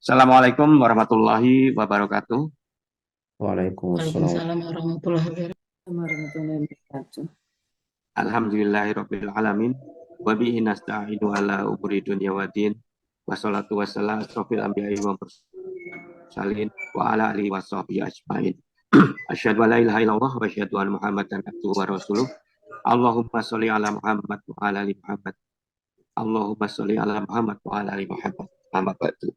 Assalamualaikum warahmatullahi wabarakatuh. Waalaikumsalam Waalaikumsalam warahmatullahi wabarakatuh. Alhamdulillahirabbil alamin. Wa bihi nasta'inu ala umuri dunya waddin. Wassalatu wassalamu asrofil anbiya'i wa mursalin wa ala alihi washabihi ajmain. Asyhadu an la ilaha illallah wa asyhadu anna Muhammadan abduhu wa rasuluh. Allahumma sholli ala Muhammad wa ala ali Muhammad. Allahumma sholli ala Muhammad wa ala ali Muhammad. Amma ba'du.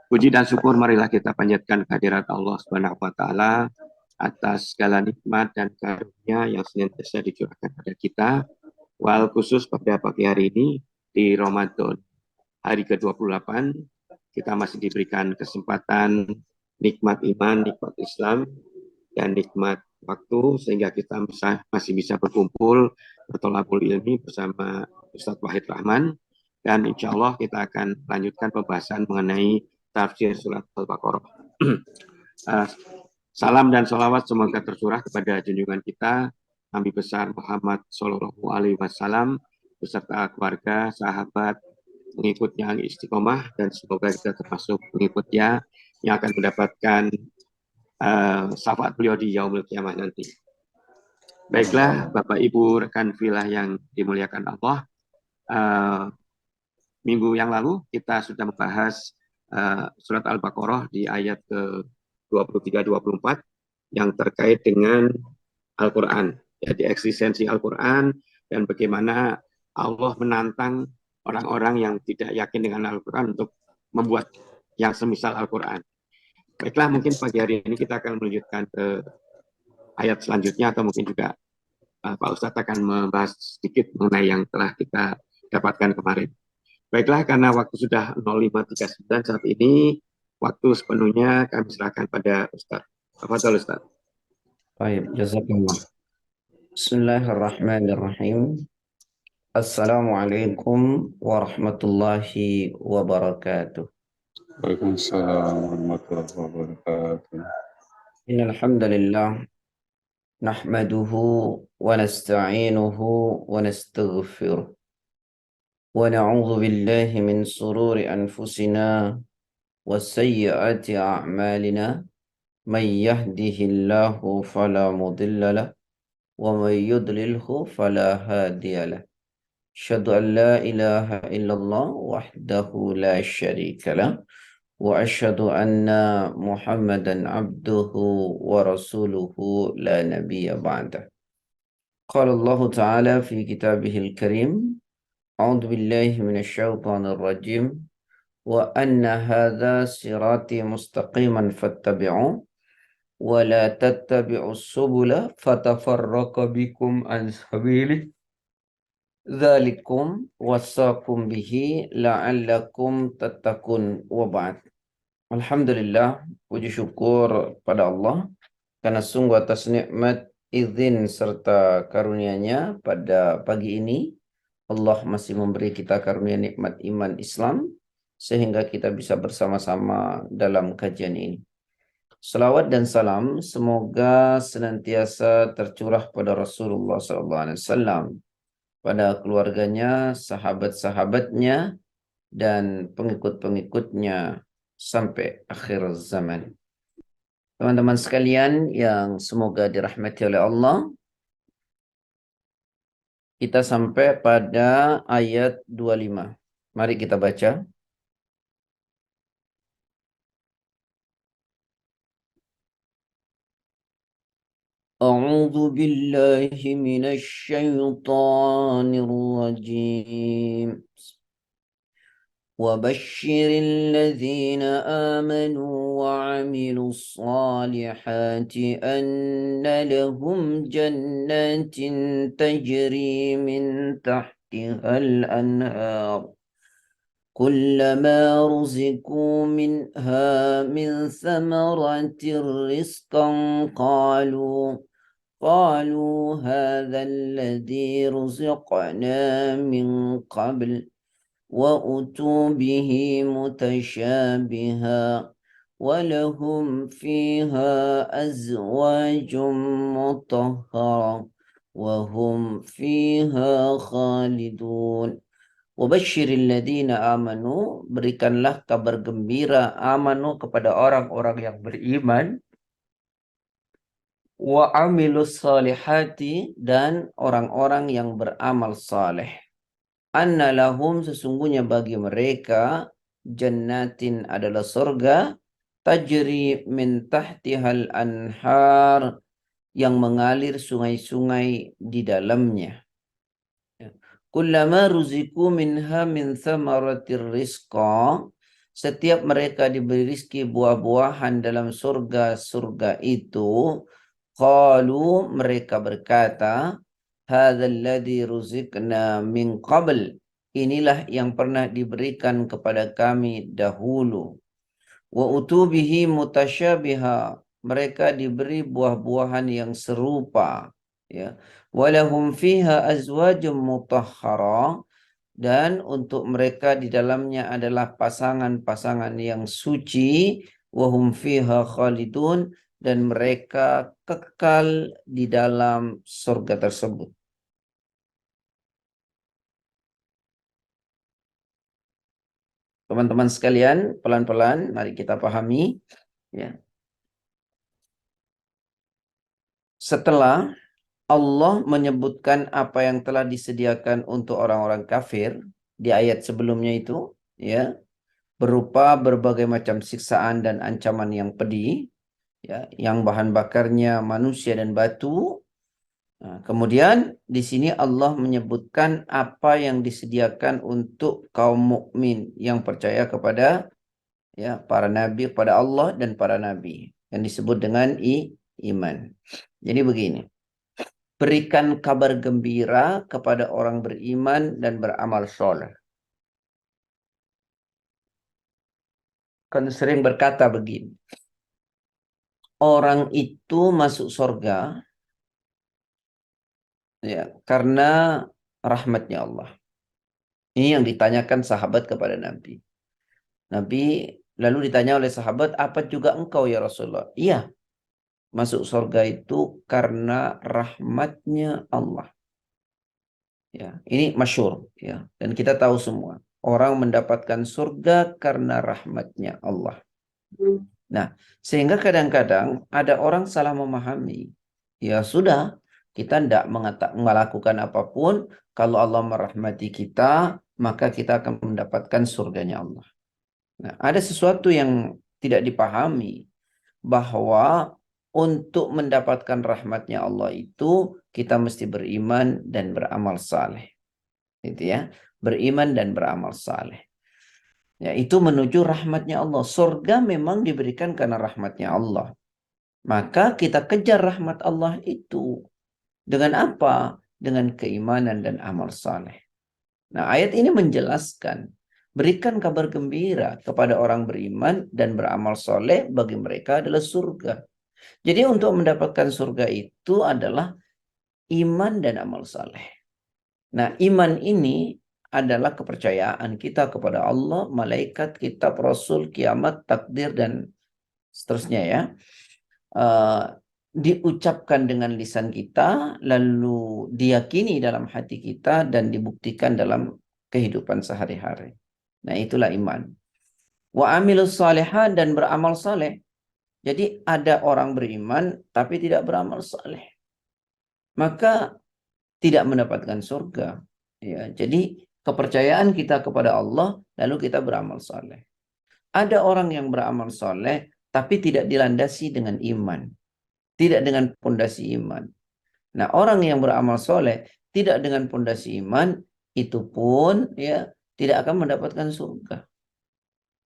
Puji dan syukur marilah kita panjatkan kehadirat Allah Subhanahu wa taala atas segala nikmat dan karunia yang senantiasa dicurahkan pada kita. Wal khusus pada pagi hari ini di Ramadan hari ke-28 kita masih diberikan kesempatan nikmat iman, nikmat Islam dan nikmat waktu sehingga kita masih bisa berkumpul bertolabul ilmi bersama Ustadz Wahid Rahman, dan insya Allah kita akan lanjutkan pembahasan mengenai tafsir surat Al-Baqarah. Salam dan sholawat semoga tercurah kepada junjungan kita Nabi besar Muhammad Shallallahu Alaihi Wasallam beserta keluarga, sahabat, pengikutnya yang istiqomah, dan semoga kita termasuk pengikutnya yang akan mendapatkan syafaat beliau di yaumul kiamah nanti. Baiklah, Bapak Ibu rekan filah yang dimuliakan Allah, minggu yang lalu kita sudah membahas surat Al-Baqarah di ayat ke-23-24 yang terkait dengan Al-Quran, jadi eksistensi Al-Quran dan bagaimana Allah menantang orang-orang yang tidak yakin dengan Al-Quran untuk membuat yang semisal Al-Quran. Baiklah, mungkin pagi hari ini kita akan melanjutkan ke ayat selanjutnya, atau mungkin juga Pak Ustadz akan membahas sedikit mengenai yang telah kita dapatkan kemarin. Baiklah, karena waktu sudah 05.39 saat ini, waktu sepenuhnya kami serahkan pada Ustadz. Tafadhol Ustadz. Baik, jazakallah. Bismillahirrahmanirrahim. Assalamualaikum warahmatullahi wabarakatuh. Waalaikumsalam warahmatullahi wabarakatuh. Innal hamdalillah nahmaduhu wa nasta'inuhu wa nastaghfiruh wa na'udzu billahi min sururi anfusina wa sayyiati a'malina. May yahdihillahu fala mudilla lahu wa may yudlilhu fala hadiya lahu. Asyhadu an la ilaha illallah wahdahu la syarika lah wa asyhadu anna Muhammadan abduhu wa rasuluhu la nabiyya ba'dah. Qala Allah Ta'ala fi kitabihil karim, a'udzu billahi minasy syaithanir rajim, wa anna hadza sirati mustaqiman fattabi'u wa la tattabi'us subula fatafarraqa bikum an sabilihi. Dzalikum wassakum bihi la'allakum tattaqun wa ba'd. Alhamdulillah, puji syukur pada Allah karena sungguh atas nikmat, izin serta karunia-Nya pada pagi ini Allah masih memberi kita karunia nikmat iman Islam sehingga kita bisa bersama-sama dalam kajian ini. Salawat dan salam semoga senantiasa tercurah pada Rasulullah SAW, pada keluarganya, sahabat-sahabatnya, dan pengikut-pengikutnya sampai akhir zaman. Teman-teman sekalian yang semoga dirahmati oleh Allah, kita sampai pada ayat 25. Mari kita baca. A'udzu billahi minasy syaithanir rajim. وبشر الذين آمنوا وعملوا الصالحات أن لهم جنات تجري من تحتها الأنهار كلما رزقوا منها من ثمرة رزقا قالوا هذا الذي رزقنا من قبل وأتوا به متشابها ولهم فيها أزواج مطهرة وهم فيها خالدون Wabashshiril ladzina amanu, berikanlah kabar gembira amanu kepada orang-orang yang beriman, wa amilus salihati, dan orang-orang yang beramal saleh. Anna lahum, sesungguhnya bagi mereka, jannatin adalah surga, tajri min tahtihal anhar, yang mengalir sungai-sungai di dalamnya. Kullama ruziku minha min thamaratir rizqa, setiap mereka diberi rizki buah-buahan dalam surga-surga itu, qalu, mereka berkata, hadzal ladzi ruzikna min qabl, inilah yang pernah diberikan kepada kami dahulu. Wa utubihi mutasyabiha, mereka diberi buah-buahan yang serupa, ya. Walahum fiha azwajum mutahhara, dan untuk mereka di dalamnya adalah pasangan-pasangan yang suci, wahum fiha khalidun, dan mereka kekal di dalam surga tersebut. Teman-teman sekalian, pelan-pelan mari kita pahami, ya. Setelah Allah menyebutkan apa yang telah disediakan untuk orang-orang kafir di ayat sebelumnya itu, ya, berupa berbagai macam siksaan dan ancaman yang pedih, ya, yang bahan bakarnya manusia dan batu. Nah, kemudian di sini Allah menyebutkan apa yang disediakan untuk kaum mukmin yang percaya kepada, ya, para nabi, kepada Allah dan para nabi, yang disebut dengan iman. Jadi begini, berikan kabar gembira kepada orang beriman dan beramal soleh. Kan sering berkata begini, orang itu masuk surga, ya, karena rahmatnya Allah. Ini yang ditanyakan sahabat kepada Nabi. Nabi lalu ditanya oleh sahabat, apa juga engkau ya Rasulullah? Iya, masuk surga itu karena rahmatnya Allah. Ya, ini masyhur, ya, dan kita tahu semua, orang mendapatkan surga karena rahmatnya Allah. Nah, sehingga kadang-kadang ada orang salah memahami. Ya sudah, kita tidak melakukan apapun, kalau Allah merahmati kita, maka kita akan mendapatkan surganya Allah. Nah, ada sesuatu yang tidak dipahami, bahwa untuk mendapatkan rahmatnya Allah itu kita mesti beriman dan beramal saleh. Gitu ya, beriman dan beramal saleh. Ya, itu menuju rahmatnya Allah. Surga memang diberikan karena rahmatnya Allah. Maka kita kejar rahmat Allah itu. Dengan apa? Dengan keimanan dan amal saleh. Nah, ayat ini menjelaskan, berikan kabar gembira kepada orang beriman dan beramal soleh, bagi mereka adalah surga. Jadi untuk mendapatkan surga itu adalah iman dan amal saleh. Nah, iman ini adalah kepercayaan kita kepada Allah, malaikat, kitab, rasul, kiamat, takdir, dan seterusnya, ya. Diucapkan dengan lisan kita, lalu diyakini dalam hati kita, dan dibuktikan dalam kehidupan sehari-hari. Nah, itulah iman. Wa amilus salihan, dan beramal saleh. Jadi ada orang beriman tapi tidak beramal saleh, maka tidak mendapatkan surga. Ya, jadi kepercayaan kita kepada Allah, lalu kita beramal saleh. Ada orang yang beramal saleh tapi tidak dilandasi dengan iman, tidak dengan pondasi iman. Nah, orang yang beramal soleh tidak dengan pondasi iman, itu pun, ya, tidak akan mendapatkan surga.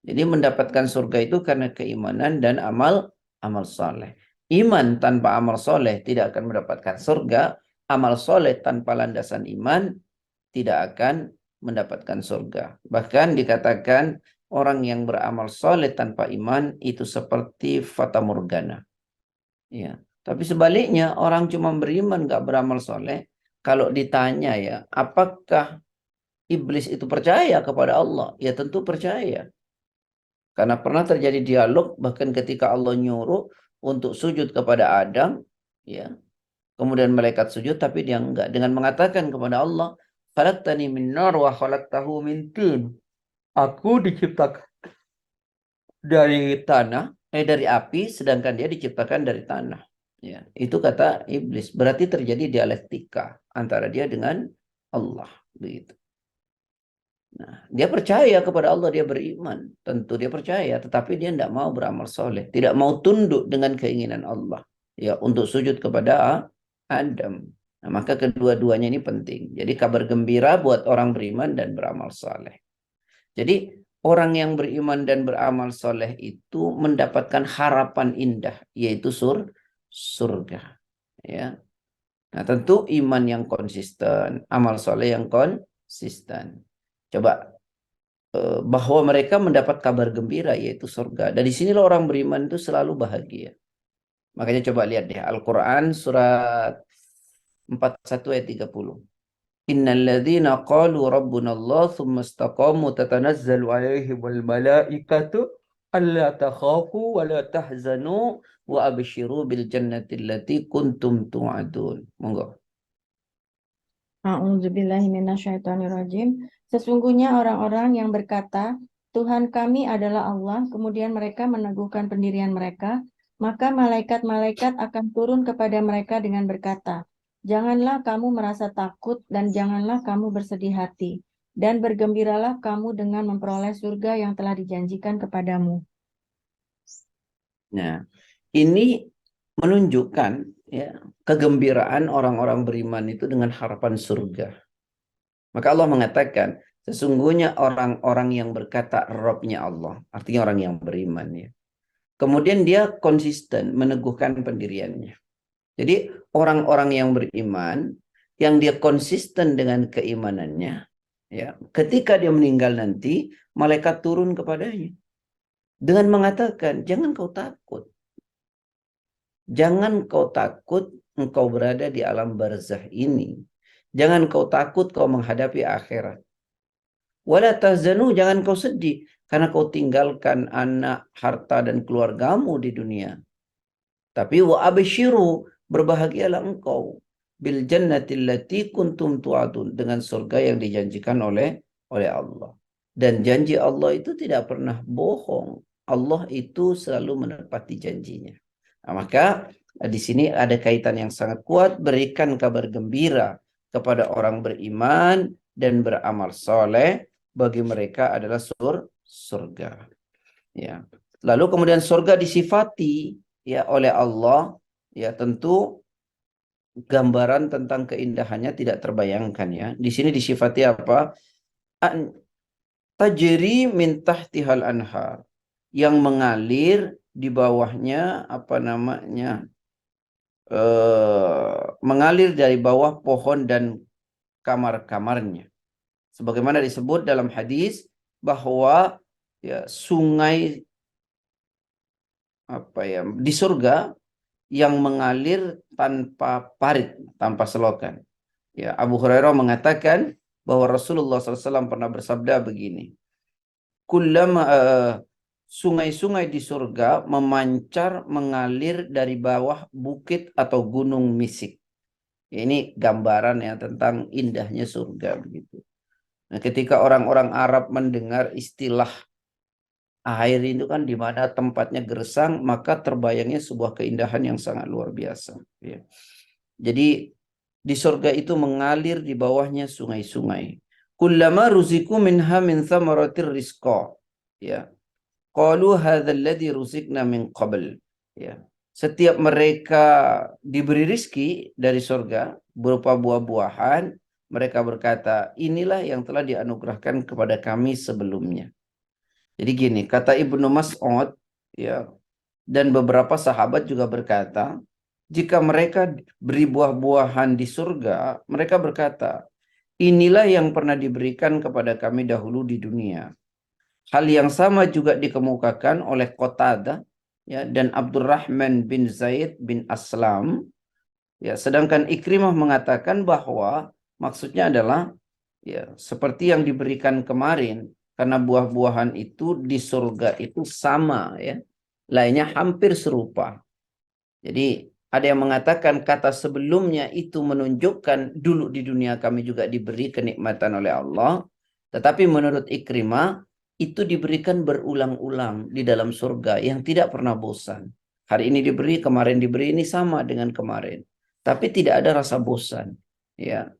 Jadi mendapatkan surga itu karena keimanan dan amal soleh. Iman tanpa amal soleh tidak akan mendapatkan surga. Amal soleh tanpa landasan iman tidak akan mendapatkan surga. Bahkan dikatakan orang yang beramal soleh tanpa iman itu seperti fata morgana. Ya. Tapi sebaliknya, orang cuma beriman gak beramal soleh, kalau ditanya, ya, apakah iblis itu percaya kepada Allah? Ya tentu percaya. Karena pernah terjadi dialog, bahkan ketika Allah nyuruh untuk sujud kepada Adam, ya, kemudian malaikat sujud, tapi dia enggak, dengan mengatakan kepada Allah, khalaqtani min nar wa khalaqtahu min tin. Aku diciptakan dari tanah, dari api, sedangkan dia diciptakan dari tanah. Ya, itu kata iblis. Berarti terjadi dialektika antara dia dengan Allah. Begitu. Nah, dia percaya kepada Allah, dia beriman. Tentu dia percaya, tetapi dia tidak mau beramal soleh. Tidak mau tunduk dengan keinginan Allah. Ya, untuk sujud kepada Adam. Nah, maka kedua-duanya ini penting. Jadi kabar gembira buat orang beriman dan beramal soleh. Jadi orang yang beriman dan beramal soleh itu mendapatkan harapan indah, yaitu surga. Ya. Nah, tentu iman yang konsisten, amal soleh yang konsisten. Coba bahwa mereka mendapat kabar gembira, yaitu surga. Dan di sinilah orang beriman itu selalu bahagia. Makanya coba lihat deh Al-Quran surat 41 ayat 30. Innal ladzina qalu rabbuna Allah tsumma istaqamu tatanazzalu alaihimul malaikatu alla takhafu wa la tahzanu wa abshiru bil jannati allati kuntum tu'adun. Monggo. A'udzubillahi minasyaitonirrajim. Sesungguhnya orang-orang yang berkata, Tuhan kami adalah Allah, kemudian mereka meneguhkan pendirian mereka, maka malaikat-malaikat akan turun kepada mereka dengan berkata, Janganlah kamu merasa takut dan janganlah kamu bersedih hati, dan bergembiralah kamu dengan memperoleh surga yang telah dijanjikan kepadamu. Nah, ini menunjukkan ya kegembiraan orang-orang beriman itu dengan harapan surga. Maka Allah mengatakan, sesungguhnya orang-orang yang berkata Rabb-nya Allah, artinya orang yang beriman ya. Kemudian dia konsisten meneguhkan pendiriannya. Jadi orang-orang yang beriman, yang dia konsisten dengan keimanannya, ya, ketika dia meninggal nanti, malaikat turun kepadanya dengan mengatakan, jangan kau takut. Jangan kau takut engkau berada di alam barzah ini. Jangan kau takut kau menghadapi akhirat. Wala tahzanu, jangan kau sedih karena kau tinggalkan anak, harta dan keluargamu di dunia. Tapi wa abshiru, berbahagialah engkau bil jannati allati kuntum tu'adun, dengan surga yang dijanjikan oleh Allah. Dan janji Allah itu tidak pernah bohong. Allah itu selalu menepati janjinya. Nah, maka di sini ada kaitan yang sangat kuat, berikan kabar gembira kepada orang beriman dan beramal soleh, bagi mereka adalah surga. Ya. Lalu kemudian surga disifati ya oleh Allah, ya tentu gambaran tentang keindahannya tidak terbayangkan ya. Di sini disifati apa? Tajri min tahtihal anhar, yang mengalir di bawahnya mengalir dari bawah pohon dan kamar-kamarnya. Sebagaimana disebut dalam hadis bahwa ya sungai di surga yang mengalir tanpa parit, tanpa selokan. Ya, Abu Hurairah mengatakan bahwa Rasulullah SAW pernah bersabda begini, sungai-sungai di surga memancar mengalir dari bawah bukit atau gunung misik. Ini gambaran ya tentang indahnya surga begitu. Nah, ketika orang-orang Arab mendengar istilah air itu kan di mana tempatnya gersang, maka terbayangnya sebuah keindahan yang sangat luar biasa. Ya. Jadi di surga itu mengalir di bawahnya sungai-sungai. Kullama ruziku minha min thamaratir rizqa. Ya. Qalu hadzal ladzi ruzikna min qabl. Ya. Setiap mereka diberi rizki dari surga berupa buah-buahan, mereka berkata, inilah yang telah dianugerahkan kepada kami sebelumnya. Jadi gini, kata Ibnu Mas'ud ya, dan beberapa sahabat juga berkata, jika mereka beri buah-buahan di surga, mereka berkata, inilah yang pernah diberikan kepada kami dahulu di dunia. Hal yang sama juga dikemukakan oleh Qatadah ya, dan Abdurrahman bin Zaid bin Aslam. Ya, sedangkan Ikrimah mengatakan bahwa maksudnya adalah ya, seperti yang diberikan kemarin, karena buah-buahan itu di surga itu sama ya. Lainnya hampir serupa. Jadi Ada yang mengatakan kata sebelumnya itu menunjukkan dulu di dunia kami juga diberi kenikmatan oleh Allah. Tetapi menurut Ikrimah, itu diberikan berulang-ulang di dalam surga yang tidak pernah bosan. Hari ini diberi, kemarin diberi, ini sama dengan kemarin. Tapi tidak ada rasa bosan. Ya.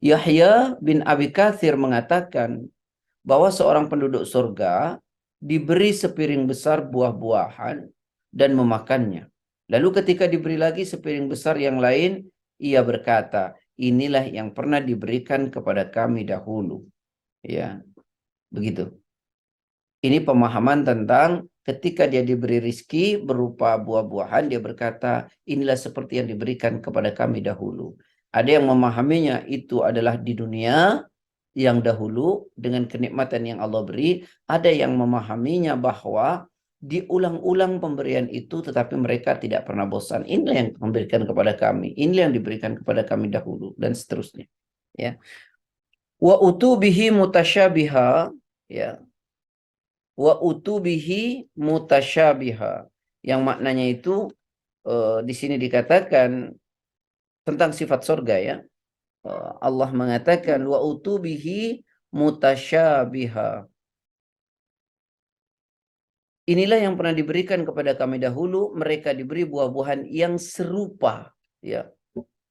Yahya bin Abi Katsir mengatakan bahwa seorang penduduk surga diberi sepiring besar buah-buahan dan memakannya. Lalu ketika diberi lagi sepiring besar yang lain, ia berkata, inilah yang pernah diberikan kepada kami dahulu. Ya, begitu. Ini pemahaman tentang ketika dia diberi rizki berupa buah-buahan, dia berkata, inilah seperti yang diberikan kepada kami dahulu. Ada yang memahaminya itu adalah di dunia yang dahulu dengan kenikmatan yang Allah beri. Ada yang memahaminya bahwa diulang-ulang pemberian itu tetapi mereka tidak pernah bosan. Inilah yang diberikan kepada kami, inilah yang diberikan kepada kami dahulu, dan seterusnya. Ya. Wa utubihi mutasyabiha, ya. Wa utubihi mutasyabiha, yang maknanya itu di sini dikatakan tentang sifat surga, ya. Allah mengatakan wa utubihi mutasyabiha. Inilah yang pernah diberikan kepada kami dahulu, mereka diberi buah-buahan yang serupa, ya.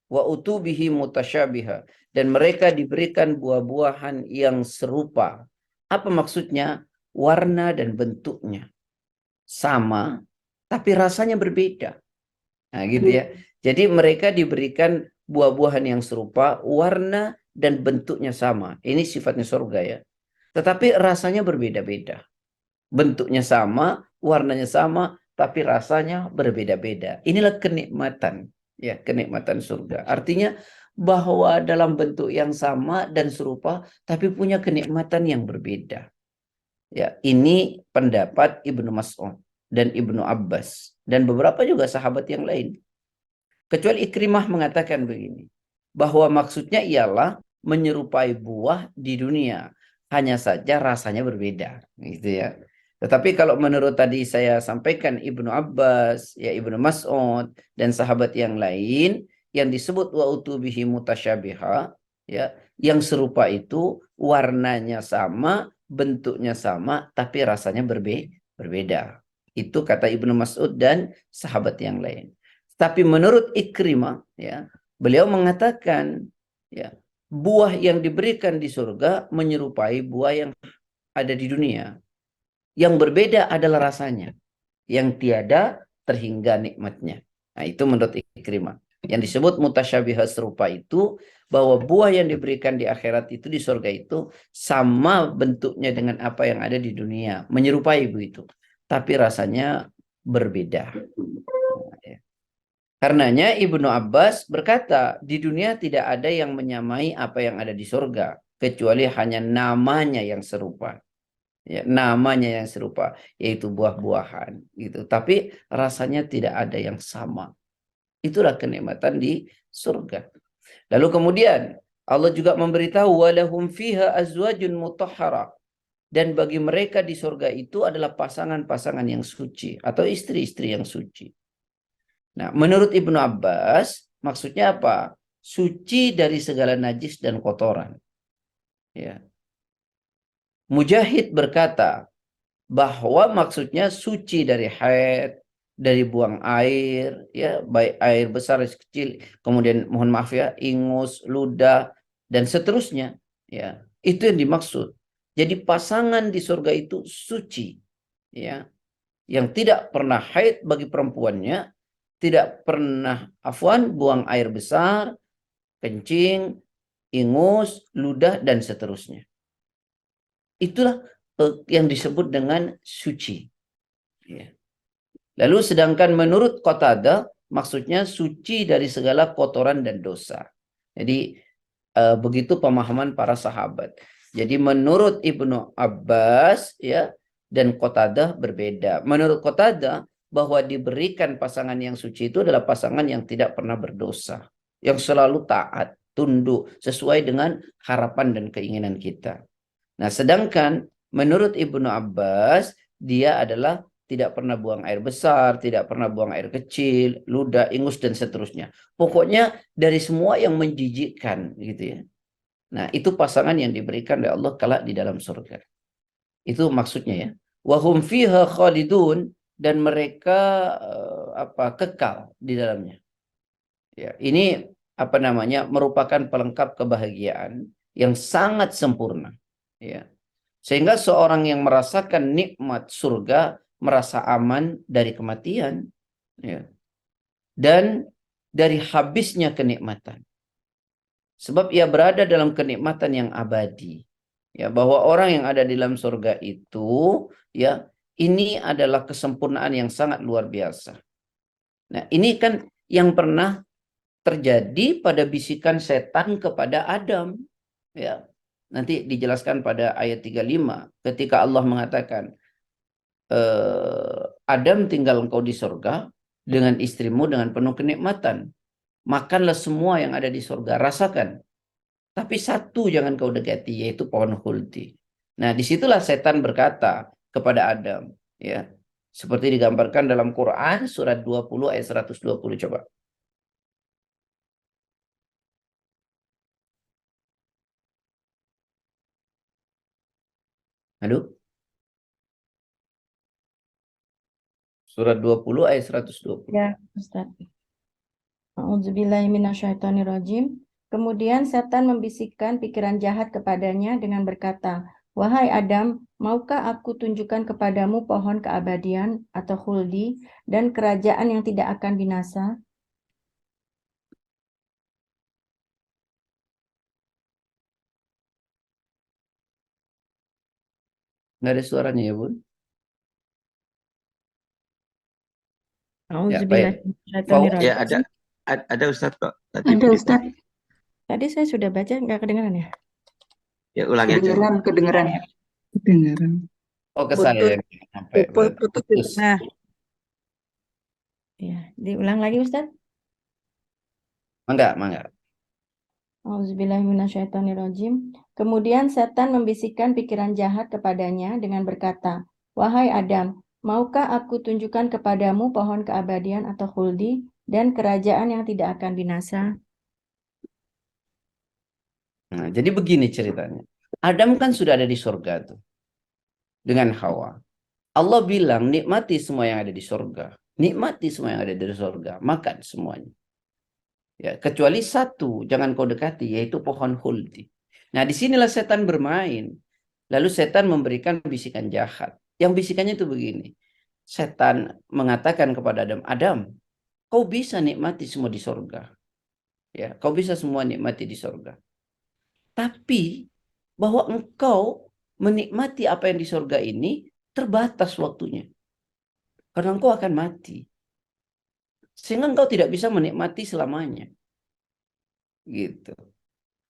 Wa utubihi mutasyabiha, dan mereka diberikan buah-buahan yang serupa. Apa maksudnya? Warna dan bentuknya sama, tapi rasanya berbeda. Nah, gitu ya. Jadi mereka diberikan buah-buahan yang serupa, warna dan bentuknya sama. Ini sifatnya surga, ya. Tetapi rasanya berbeda-beda. Bentuknya sama, warnanya sama, tapi rasanya berbeda-beda. Inilah kenikmatan, ya, kenikmatan surga. Artinya bahwa dalam bentuk yang sama dan serupa, tapi punya kenikmatan yang berbeda. Ya, ini pendapat Ibnu Mas'ud dan Ibnu Abbas dan beberapa juga sahabat yang lain. Kecuali Ikrimah mengatakan begini, bahwa maksudnya ialah menyerupai buah di dunia, hanya saja rasanya berbeda, gitu ya. Tetapi kalau menurut tadi saya sampaikan Ibnu Abbas, ya, Ibnu Mas'ud dan sahabat yang lain, yang disebut wa utubihi mutasyabiha, ya, yang serupa itu warnanya sama, bentuknya sama, tapi rasanya berbeda. Itu kata Ibnu Mas'ud dan sahabat yang lain. Tapi menurut Ikrimah, ya, beliau mengatakan, ya, buah yang diberikan di surga menyerupai buah yang ada di dunia. Yang berbeda adalah rasanya, yang tiada terhingga nikmatnya. Nah, itu menurut Ikrimah. Yang disebut mutasyabihah serupa itu, bahwa buah yang diberikan di akhirat itu, di surga itu, sama bentuknya dengan apa yang ada di dunia. Menyerupai begitu. Tapi rasanya berbeda. Nah, ya. Karenanya Ibnu Abbas berkata, di dunia tidak ada yang menyamai apa yang ada di surga, kecuali hanya namanya yang serupa. Ya, namanya yang serupa, yaitu buah-buahan gitu. Tapi rasanya tidak ada yang sama. Itulah kenikmatan di surga. Lalu kemudian Allah juga memberitahu walahum fiha azwajun mutahhara, dan bagi mereka di surga itu adalah pasangan-pasangan yang suci atau istri-istri yang suci. Nah, menurut Ibnu Abbas maksudnya apa? Suci dari segala najis dan kotoran. Ya. Mujahid berkata bahwa maksudnya suci dari haid, dari buang air, ya, baik air besar atau kecil, kemudian mohon maaf ya, ingus, ludah, dan seterusnya, ya. Itu yang dimaksud. Jadi pasangan di surga itu suci, ya, yang tidak pernah haid bagi perempuannya, tidak pernah buang air besar, kencing, ingus, ludah, dan seterusnya. Itulah yang disebut dengan suci. Ya. Lalu sedangkan menurut Qatadah, maksudnya suci dari segala kotoran dan dosa. Jadi begitu pemahaman para sahabat. Jadi menurut Ibnu Abbas, ya, dan Qatadah berbeda. Menurut Qatadah, bahwa diberikan pasangan yang suci itu adalah pasangan yang tidak pernah berdosa, yang selalu taat, tunduk, sesuai dengan harapan dan keinginan kita. Nah, sedangkan menurut Ibnu Abbas, dia adalah tidak pernah buang air besar, tidak pernah buang air kecil, ludah, ingus dan seterusnya. Pokoknya dari semua yang menjijikkan gitu ya. Nah, itu pasangan yang diberikan oleh Allah kelak di dalam surga. Itu maksudnya ya. Wa hum fiha khalidun, dan mereka kekal di dalamnya. Ya, ini merupakan pelengkap kebahagiaan yang sangat sempurna. Ya. Sehingga seorang yang merasakan nikmat surga merasa aman dari kematian, ya, dan dari habisnya kenikmatan. Sebab ia berada dalam kenikmatan yang abadi. Ya, bahwa orang yang ada di dalam surga itu, ya, ini adalah kesempurnaan yang sangat luar biasa. Nah, ini kan yang pernah terjadi pada bisikan setan kepada Adam. Ya. Nanti dijelaskan pada ayat 35 ketika Allah mengatakan, Adam, tinggal engkau di surga dengan istrimu dengan penuh kenikmatan. Makanlah semua yang ada di surga, rasakan. Tapi satu jangan kau dekati, yaitu pohon khuldi. Nah, disitulah setan berkata kepada Adam, ya, seperti digambarkan dalam Quran surat 20 ayat 120, coba. Aduh. Surat 20 ayat 120. Ya, Ustaz. A'udzubillahiminasyaitonirrajim. Kemudian setan membisikkan pikiran jahat kepadanya dengan berkata, "Wahai Adam, maukah aku tunjukkan kepadamu pohon keabadian atau khuldi dan kerajaan yang tidak akan binasa?" Nggak ada suaranya ya, Bun? Ya, baik. A'udzubillahiminasyaitonirrajim. Ya, ada Ustadz kok. Tadi Ada begitu. Ustaz, Tadi saya sudah baca, nggak kedengaran ya? Ya, ulangi aja. kedengeran. Kedengeran. Oh, ke Putus, saya yang sampai berarti. putus. Putus. Nah, Ya, diulang lagi Ustaz. Mangga. Auzubillahiminasyaitonirrajim. Kemudian setan membisikkan pikiran jahat kepadanya dengan berkata, "Wahai Adam, maukah aku tunjukkan kepadamu pohon keabadian atau khuldi dan kerajaan yang tidak akan binasa?" Nah, jadi begini ceritanya. Adam kan sudah ada di surga tuh dengan Hawa. Allah bilang nikmati semua yang ada di surga. Nikmati semua yang ada di surga. Makan semuanya. Ya, kecuali satu jangan kau dekati, yaitu pohon khuldi. Nah, disinilah setan bermain. Lalu setan memberikan bisikan jahat. Yang bisikannya itu begini. Setan mengatakan kepada Adam, Adam, kau bisa nikmati semua di surga. Ya, kau bisa semua nikmati di surga. Tapi bahwa engkau menikmati apa yang di surga ini terbatas waktunya. Karena engkau akan mati. Sehingga engkau tidak bisa menikmati selamanya. Gitu.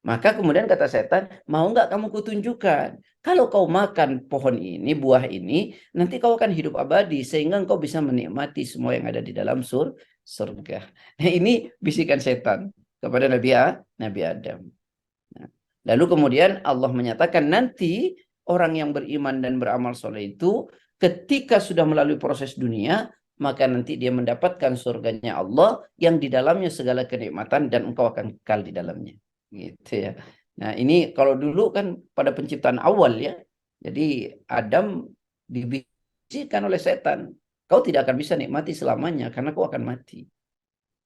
Maka kemudian kata setan, mau nggak kamu kutunjukkan? Kalau kau makan pohon ini, buah ini, nanti kau akan hidup abadi. Sehingga engkau bisa menikmati semua yang ada di dalam surga. Nah, ini bisikan setan kepada Nabi Adam. Nah, lalu kemudian Allah menyatakan nanti orang yang beriman dan beramal soleh itu ketika sudah melalui proses dunia, maka nanti dia mendapatkan surganya Allah yang di dalamnya segala kenikmatan dan engkau akan kekal di dalamnya. Gitu ya. Nah, ini kalau dulu kan pada penciptaan awal ya. Jadi Adam dibisikkan oleh setan, kau tidak akan bisa nikmati selamanya karena kau akan mati.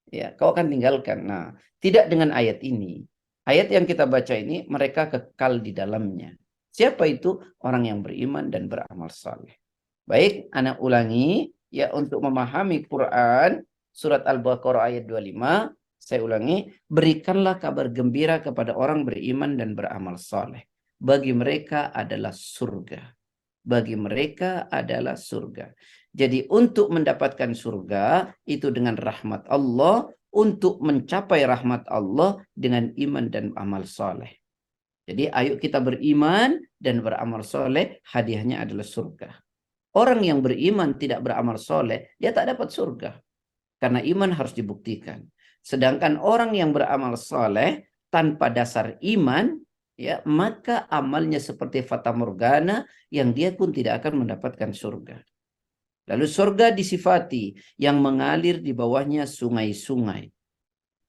Ya, kau akan tinggalkan. Nah, tidak dengan ayat ini. Ayat yang kita baca ini mereka kekal di dalamnya. Siapa itu? Orang yang beriman dan beramal saleh. Baik, anak ulangi ya untuk memahami Quran surat Al-Baqarah ayat 25. Saya ulangi, berikanlah kabar gembira kepada orang beriman dan beramal saleh. Bagi mereka adalah surga. Bagi mereka adalah surga. Jadi untuk mendapatkan surga itu dengan rahmat Allah, untuk mencapai rahmat Allah dengan iman dan amal saleh. Jadi ayo kita beriman dan beramal soleh, hadiahnya adalah surga. Orang yang beriman tidak beramal soleh, dia tak dapat surga. Karena iman harus dibuktikan. Sedangkan orang yang beramal soleh tanpa dasar iman, ya maka amalnya seperti fata morgana yang dia pun tidak akan mendapatkan surga. Lalu surga disifati yang mengalir di bawahnya sungai-sungai.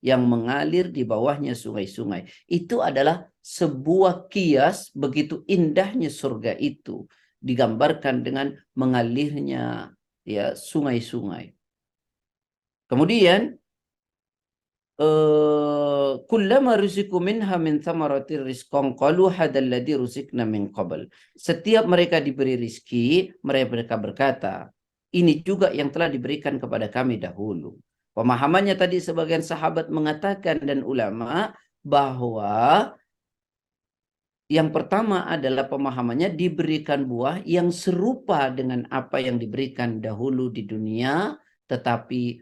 Yang mengalir di bawahnya sungai-sungai. Itu adalah sebuah kias, begitu indahnya surga itu digambarkan dengan mengalirnya ya sungai-sungai. Kemudian kullama ruziku minha min thamaratir rizqan qalu hadzal ladzi ruzikna min qabl. Setiap mereka diberi rizki, mereka berkata, ini juga yang telah diberikan kepada kami dahulu. Pemahamannya tadi sebagian sahabat mengatakan dan ulama bahwa yang pertama adalah pemahamannya diberikan buah yang serupa dengan apa yang diberikan dahulu di dunia, tetapi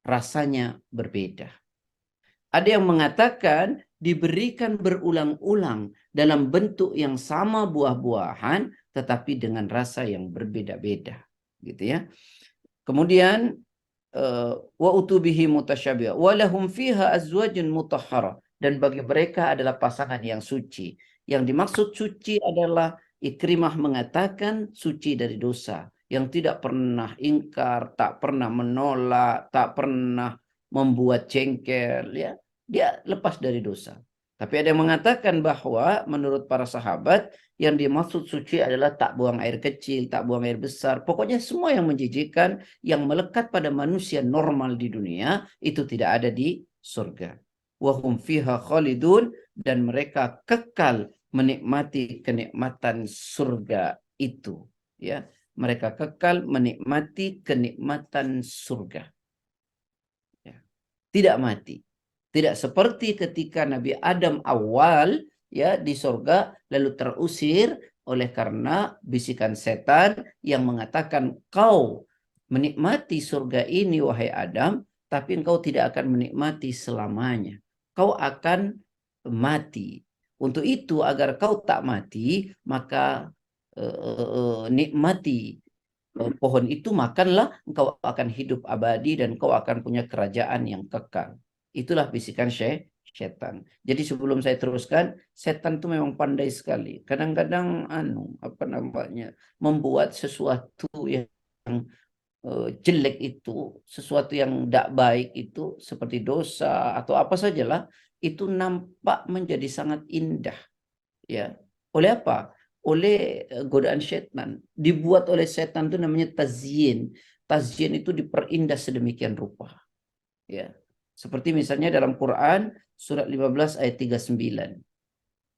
rasanya berbeda. Ada yang mengatakan diberikan berulang-ulang dalam bentuk yang sama buah-buahan, tetapi dengan rasa yang berbeda-beda, gitu ya. Kemudian wa utubihi mutasyabiha wa lahum fiha azwajun mutahhara, dan bagi mereka adalah pasangan yang suci. Yang dimaksud suci adalah Ikrimah mengatakan suci dari dosa, yang tidak pernah ingkar, tak pernah menolak, tak pernah membuat jengkel, ya. Dia lepas dari dosa. Tapi ada yang mengatakan bahwa menurut para sahabat yang dimaksud suci adalah tak buang air kecil, tak buang air besar. Pokoknya semua yang menjijikkan, yang melekat pada manusia normal di dunia, itu tidak ada di surga. Wahum fiha khalidun, dan mereka kekal menikmati kenikmatan surga itu. Ya, mereka kekal menikmati kenikmatan surga. Ya. Tidak mati. Tidak seperti ketika Nabi Adam awal ya di surga lalu terusir oleh karena bisikan setan yang mengatakan, kau menikmati surga ini wahai Adam, tapi engkau tidak akan menikmati selamanya. Kau akan mati. Untuk itu agar kau tak mati, maka nikmati pohon itu, makanlah, engkau akan hidup abadi dan kau akan punya kerajaan yang kekal. Itulah bisikan setan. Jadi sebelum saya teruskan, setan itu memang pandai sekali. Kadang-kadang membuat sesuatu yang jelek itu, sesuatu yang tidak baik itu, seperti dosa atau apa sajalah, itu nampak menjadi sangat indah. Ya, oleh apa? Oleh godaan setan. Dibuat oleh setan itu namanya tazyin. Tazyin itu diperindah sedemikian rupa. Ya. Seperti misalnya dalam Quran surat 15 ayat 39.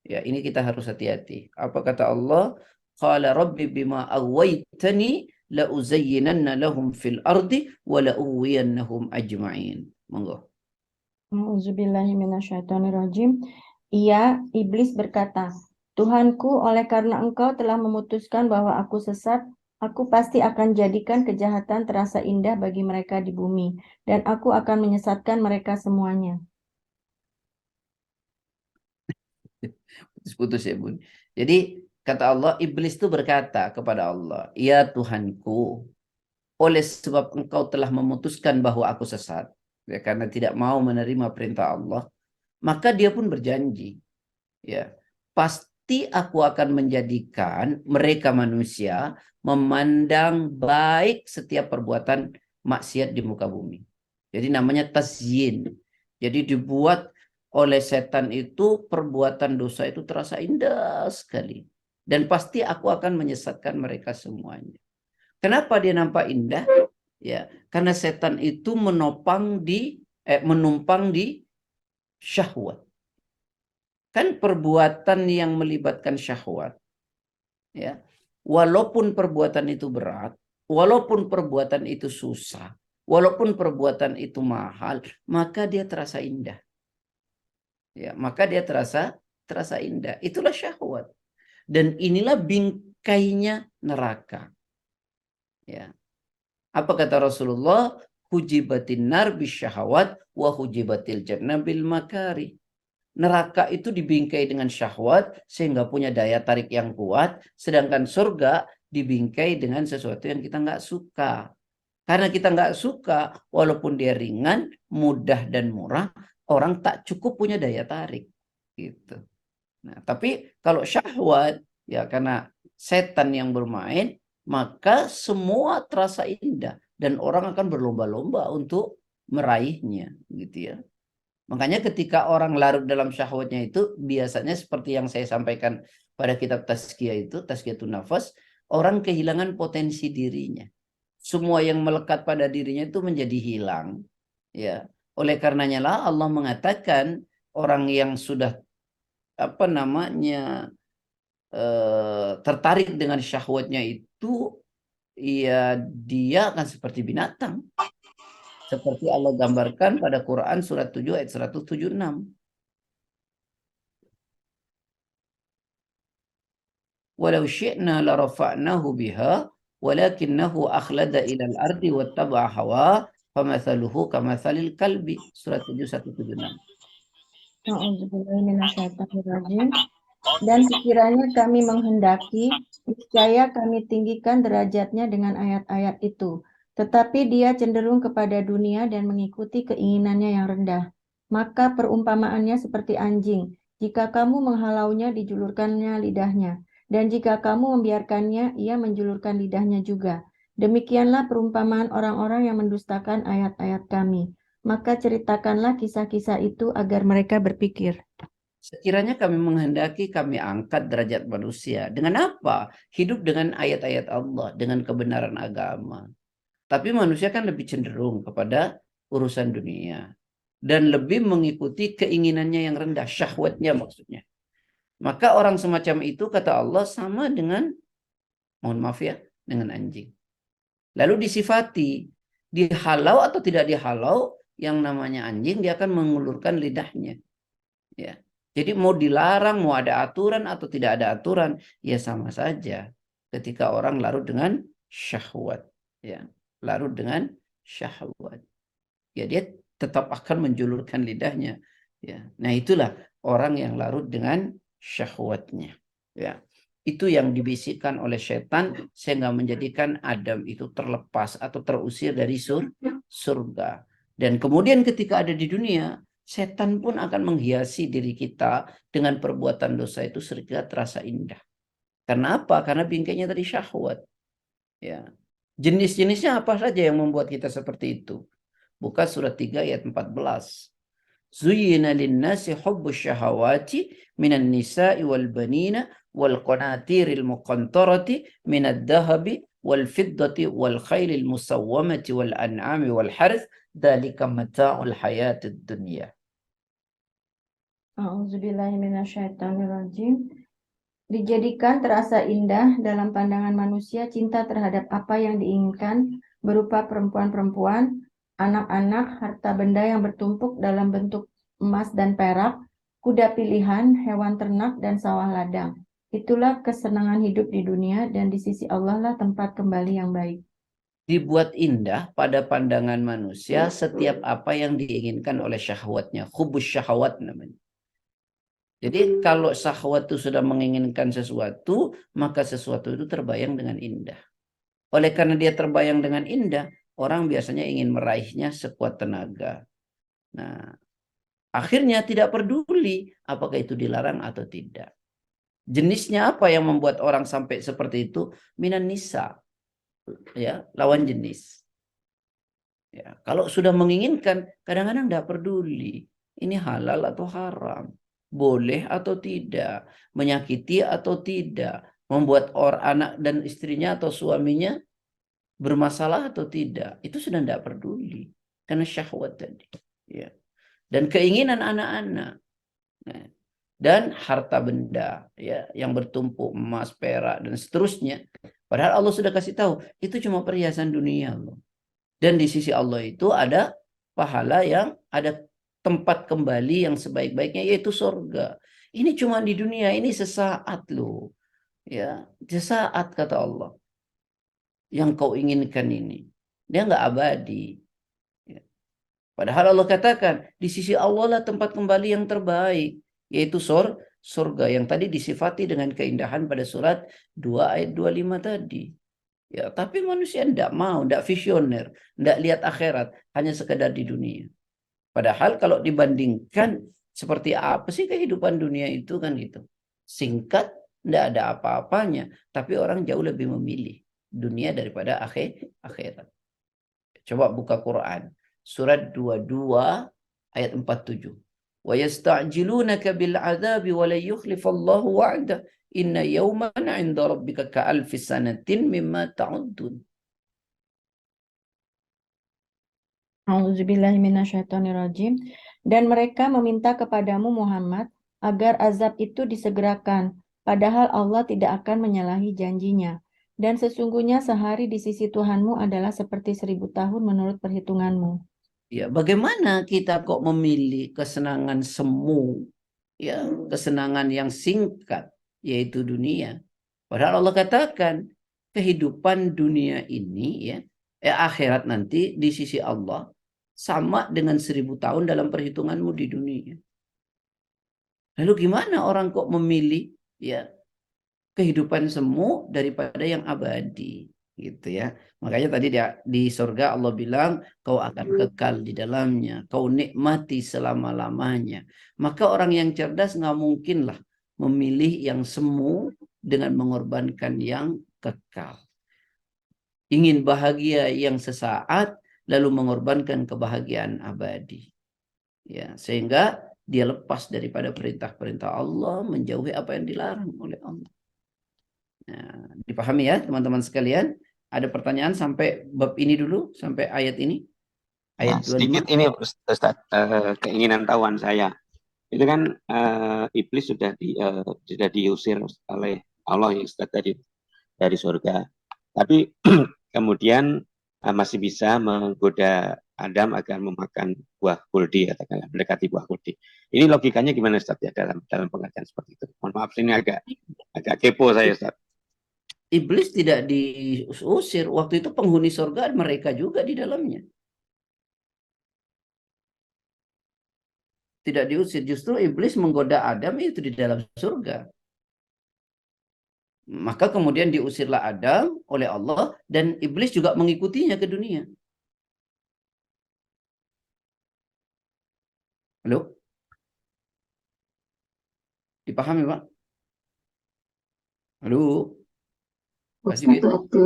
Ya, ini kita harus hati-hati. Apa kata Allah? Qala rabbi bima aghwaytani la uzayyinanna lahum fil ardi wa la uwiyannahum ajma'in. Monggo. Auzubillahi minasyaitonirrajim. Ia, iblis berkata, Tuhanku, oleh karena engkau telah memutuskan bahwa aku sesat, aku pasti akan jadikan kejahatan terasa indah bagi mereka di bumi, dan aku akan menyesatkan mereka semuanya. Putus-putus ya Bun. Jadi kata Allah, iblis itu berkata kepada Allah, ya Tuhanku, oleh sebab engkau telah memutuskan bahwa aku sesat, ya, karena tidak mau menerima perintah Allah, maka dia pun berjanji, ya, pasti aku akan menjadikan mereka manusia memandang baik setiap perbuatan maksiat di muka bumi. Jadi namanya tazyin. Jadi dibuat oleh setan itu perbuatan dosa itu terasa indah sekali. Dan pasti aku akan menyesatkan mereka semuanya. Kenapa dia nampak indah? Ya, karena setan itu menumpang di syahwat. Kan perbuatan yang melibatkan syahwat, ya, walaupun perbuatan itu berat, walaupun perbuatan itu susah, walaupun perbuatan itu mahal, maka dia terasa indah. Ya, maka dia terasa indah. Itulah syahwat. Dan inilah bingkainya neraka. Ya. Apa kata Rasulullah? Hujibatin nar bisyahawat wa hujibatil jannah bil makari. Neraka itu dibingkai dengan syahwat sehingga punya daya tarik yang kuat, sedangkan surga dibingkai dengan sesuatu yang kita nggak suka. Karena kita nggak suka, walaupun dia ringan, mudah dan murah, orang tak cukup punya daya tarik. Gitu. Nah, tapi kalau syahwat, ya karena setan yang bermain, maka semua terasa indah dan orang akan berlomba-lomba untuk meraihnya, gitu ya. Makanya ketika orang larut dalam syahwatnya itu biasanya seperti yang saya sampaikan pada kitab Tazkiyah itu, Tazkiyatun Nafas, orang kehilangan potensi dirinya. Semua yang melekat pada dirinya itu menjadi hilang, ya. Oleh karenanya lah Allah mengatakan orang yang sudah tertarik dengan syahwatnya itu, ya dia akan seperti binatang. Seperti Allah gambarkan pada Quran surat 7 ayat 176. Walau syi'na la rafa'nahu biha walakinnahu akhlada ilal ardi wattaba'a hawa famathaluhu kamathalil kalbi. Surat 7 176. A'udzubillahiminasyaitonirrajim. Dan sekiranya kami menghendaki, niscaya kami tinggikan derajatnya dengan ayat-ayat itu. Tetapi dia cenderung kepada dunia dan mengikuti keinginannya yang rendah. Maka perumpamaannya seperti anjing. Jika kamu menghalaunya, dijulurkannya lidahnya. Dan jika kamu membiarkannya, ia menjulurkan lidahnya juga. Demikianlah perumpamaan orang-orang yang mendustakan ayat-ayat kami. Maka ceritakanlah kisah-kisah itu agar mereka berpikir. Sekiranya kami menghendaki, kami angkat derajat manusia. Dengan apa? Hidup dengan ayat-ayat Allah, dengan kebenaran agama. Tapi manusia kan lebih cenderung kepada urusan dunia. Dan lebih mengikuti keinginannya yang rendah, syahwatnya maksudnya. Maka orang semacam itu, kata Allah, sama dengan, mohon maaf ya, dengan anjing. Lalu disifati, dihalau atau tidak dihalau, yang namanya anjing, dia akan mengulurkan lidahnya. Ya. Jadi mau dilarang, mau ada aturan atau tidak ada aturan, ya sama saja. Ketika orang larut dengan syahwat, ya, larut dengan syahwat, ya dia tetap akan menjulurkan lidahnya. Ya, nah itulah orang yang larut dengan syahwatnya. Ya, itu yang dibisikkan oleh setan sehingga menjadikan Adam itu terlepas atau terusir dari surga. Dan kemudian ketika ada di dunia, setan pun akan menghiasi diri kita dengan perbuatan dosa itu sehingga terasa indah. Karena apa? Karena bingkainya tadi syahwat. Ya. Jenis-jenisnya apa saja yang membuat kita seperti itu? Buka surat 3 ayat 14. Zuyyina lin-nasi hubbus syahawati minan nisa'i wal banina wal qanatiril muqantarati minad dahabi wal fiddati wal khailil musawwamati wal an'ami wal harth. Dzalika mata'ul hayatid dunya. A'udzubillahiminasyaitonirrajim. Dijadikan terasa indah dalam pandangan manusia cinta terhadap apa yang diinginkan berupa perempuan-perempuan, anak-anak, harta benda yang bertumpuk dalam bentuk emas dan perak, kuda pilihan, hewan ternak, dan sawah ladang. Itulah kesenangan hidup di dunia dan di sisi Allah lah tempat kembali yang baik. Dibuat indah pada pandangan manusia setiap apa yang diinginkan oleh syahwatnya. Khubus syahwat namanya. Jadi kalau syahwat itu sudah menginginkan sesuatu, maka sesuatu itu terbayang dengan indah. Oleh karena dia terbayang dengan indah, orang biasanya ingin meraihnya sekuat tenaga. Nah, akhirnya tidak peduli apakah itu dilarang atau tidak. Jenisnya apa yang membuat orang sampai seperti itu? Minan nisa. Ya, lawan jenis. Ya, kalau sudah menginginkan, kadang-kadang tidak peduli ini halal atau haram, boleh atau tidak, menyakiti atau tidak, membuat orang anak dan istrinya atau suaminya bermasalah atau tidak, itu sudah tidak peduli karena syahwat tadi. Ya. Dan keinginan anak-anak. Nah, dan harta benda ya yang bertumpuk emas, perak dan seterusnya. Padahal Allah sudah kasih tahu itu cuma perhiasan dunia loh. Dan di sisi Allah itu ada pahala yang ada tempat kembali yang sebaik-baiknya yaitu surga. Ini cuma di dunia, ini sesaat loh. Ya, sesaat kata Allah. Yang kau inginkan ini. Dia nggak abadi. Ya. Padahal Allah katakan di sisi Allah lah tempat kembali yang terbaik. Yaitu surga yang tadi disifati dengan keindahan pada surat 2 ayat 25 tadi. Ya, tapi manusia tidak mau, tidak visioner, tidak lihat akhirat, hanya sekedar di dunia. Padahal kalau dibandingkan seperti apa sih kehidupan dunia itu kan gitu. Singkat, tidak ada apa-apanya, tapi orang jauh lebih memilih dunia daripada akhirat. Coba buka Quran. Surat 22 ayat 47. Wa yasta'jilunaka bil 'adzabi wa la yukhlifallahu wa'dah. Inna yawman 'inda rabbika ka'alfi sanatin mimma ta'uddun. A'udzubillahi minasyaitonirrajim. Dan mereka meminta kepadamu Muhammad agar azab itu disegerakan, padahal Allah tidak akan menyalahi janjinya. Dan sesungguhnya sehari di sisi Tuhanmu adalah seperti 1000 tahun menurut perhitunganmu. Ya, bagaimana kita kok memilih kesenangan semu, ya, kesenangan yang singkat, yaitu dunia. Padahal Allah katakan kehidupan dunia ini, akhirat nanti di sisi Allah sama dengan 1000 tahun dalam perhitunganmu di dunia. Lalu gimana orang kok memilih kehidupan semu daripada yang abadi, gitu ya. Makanya tadi di surga Allah bilang kau akan kekal di dalamnya, kau nikmati selama-lamanya. Maka orang yang cerdas nggak mungkin lah memilih yang semu dengan mengorbankan yang kekal. Ingin bahagia yang sesaat lalu mengorbankan kebahagiaan abadi. Ya, sehingga dia lepas daripada perintah-perintah Allah, menjauhi apa yang dilarang oleh Allah. Nah, dipahami ya teman-teman sekalian? Ada pertanyaan sampai bab ini dulu, sampai ayat ini? Ayat 25. Sedikit ini Ustaz, keinginan tahuan saya. Itu kan iblis sudah diusir oleh Allah ya Ustaz tadi dari surga. Tapi kemudian masih bisa menggoda Adam agar memakan buah kuldi, katakanlah mendekati buah kuldi. Ini logikanya gimana Ustaz ya dalam pengertian seperti itu? Mohon maaf ini agak kepo saya Ustaz. Iblis tidak diusir, waktu itu penghuni surga mereka juga di dalamnya. Tidak diusir, justru iblis menggoda Adam itu di dalam surga. Maka kemudian diusirlah Adam oleh Allah dan iblis juga mengikutinya ke dunia. Halo? Dipahami, Pak? Halo? Pak Sigit? Ustadz, waktu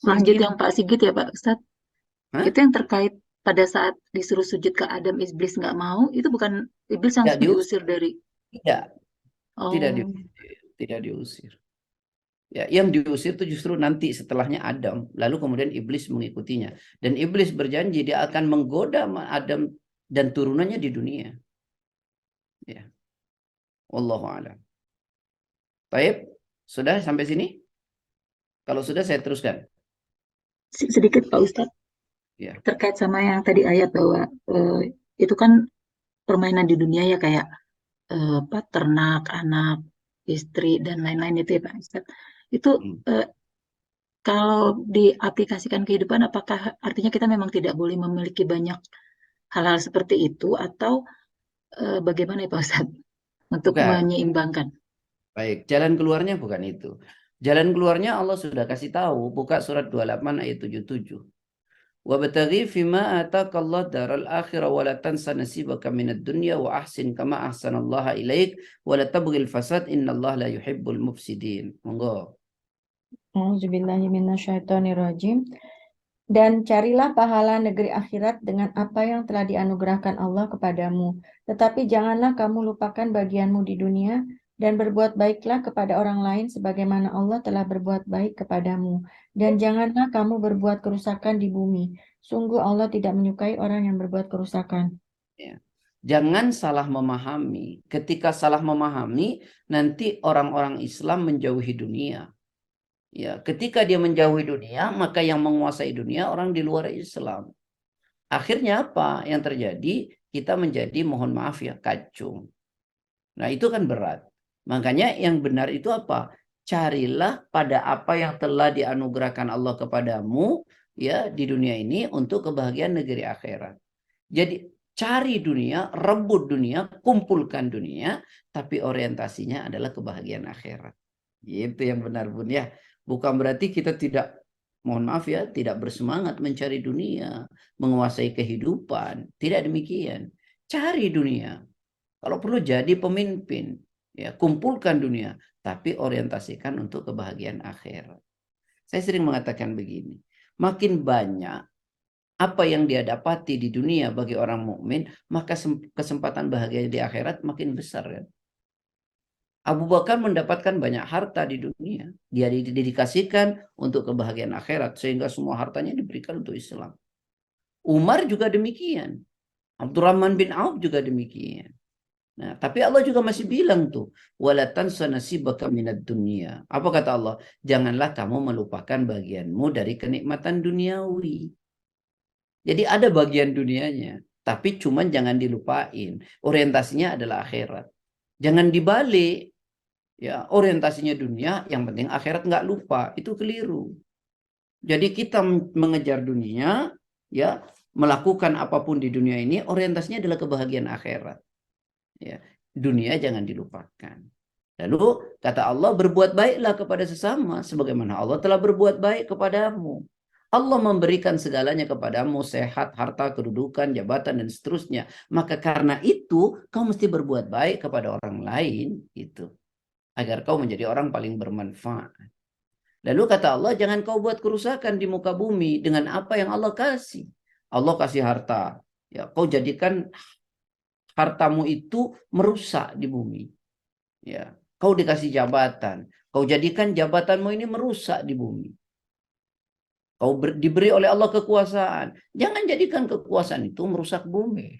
lanjut yang Pak Sigit ya Pak Ustadz. Hah? Itu yang terkait pada saat disuruh sujud ke Adam, iblis nggak mau, itu bukan iblis yang Tidak diusir dari. Tidak, Oh, tidak diusir. Ya, yang diusir itu justru nanti setelahnya Adam, lalu kemudian iblis mengikutinya. Dan iblis berjanji dia akan menggoda Adam dan turunannya di dunia. Ya. Wallahu a'lam. Baik, sudah sampai sini? Kalau sudah saya teruskan. sedikit Pak Ustadz. Ya. Terkait sama yang tadi ayat bahwa itu kan permainan di dunia ya, kayak ternak, anak, istri dan lain-lain itu ya Pak Ustadz. Itu kalau diaplikasikan kehidupan, apakah artinya kita memang tidak boleh memiliki banyak hal-hal seperti itu, atau bagaimana ya Pak Ustadz untuk Bukan. menyeimbangkan? Baik, jalan keluarnya bukan itu. Jalan keluarnya Allah sudah kasih tahu, buka surat 28 ayat 77. Wabtaghi fima ataqallahu daral akhirah wa la tansa nasibaka minad dunya wa ahsin kama ahsanallaha ilaik wa la tabghil fasad innallaha la yuhibbul mufsidin. Monggo. A'udzubillahi minasyaitonirrajim. Dan carilah pahala negeri akhirat dengan apa yang telah dianugerahkan Allah kepadamu. Tetapi janganlah kamu lupakan bagianmu di dunia dan berbuat baiklah kepada orang lain sebagaimana Allah telah berbuat baik kepadamu. Dan janganlah kamu berbuat kerusakan di bumi. Sungguh Allah tidak menyukai orang yang berbuat kerusakan. Ya. Jangan salah memahami. Ketika salah memahami, nanti orang-orang Islam menjauhi dunia. Ya, ketika dia menjauhi dunia, maka yang menguasai dunia orang di luar Islam. Akhirnya apa yang terjadi? Kita menjadi, mohon maaf ya, kacung. Nah, itu kan berat. Makanya yang benar itu apa? Carilah pada apa yang telah dianugerahkan Allah kepadamu ya di dunia ini untuk kebahagiaan negeri akhirat. Jadi cari dunia, rebut dunia, kumpulkan dunia, tapi orientasinya adalah kebahagiaan akhirat. Itu yang benar Bun ya. Bukan berarti kita tidak, mohon maaf ya, tidak bersemangat mencari dunia, menguasai kehidupan. Tidak demikian. Cari dunia. Kalau perlu jadi pemimpin, ya kumpulkan dunia, tapi orientasikan untuk kebahagiaan akhirat. Saya sering mengatakan begini, makin banyak apa yang dia dapati di dunia bagi orang mukmin, maka kesempatan bahagia di akhirat makin besar kan. Abu Bakar mendapatkan banyak harta di dunia. Dia didedikasikan untuk kebahagiaan akhirat sehingga semua hartanya diberikan untuk Islam. Umar juga demikian. Abdurrahman bin Auf juga demikian. Nah, tapi Allah juga masih bilang tuh, wala tansa nasibaka minad dunya. Apa kata Allah? Janganlah kamu melupakan bagianmu dari kenikmatan duniawi. Jadi ada bagian dunianya, tapi cuman jangan dilupain. Orientasinya adalah akhirat. Jangan dibalik. Ya, orientasinya dunia, yang penting akhirat nggak lupa. Itu keliru. Jadi kita mengejar dunia, ya, melakukan apapun di dunia ini, orientasinya adalah kebahagiaan akhirat. Ya, dunia jangan dilupakan. Lalu kata Allah, berbuat baiklah kepada sesama sebagaimana Allah telah berbuat baik kepadamu. Allah memberikan segalanya kepadamu, sehat, harta, kedudukan, jabatan, dan seterusnya. Maka karena itu kau mesti berbuat baik kepada orang lain, gitu, agar kau menjadi orang paling bermanfaat. Lalu kata Allah, jangan kau buat kerusakan di muka bumi dengan apa yang Allah kasih. Allah kasih harta, ya, kau jadikan hartamu itu merusak di bumi. Ya, kau dikasih jabatan, kau jadikan jabatanmu ini merusak di bumi. Kau diberi oleh Allah kekuasaan, jangan jadikan kekuasaan itu merusak bumi.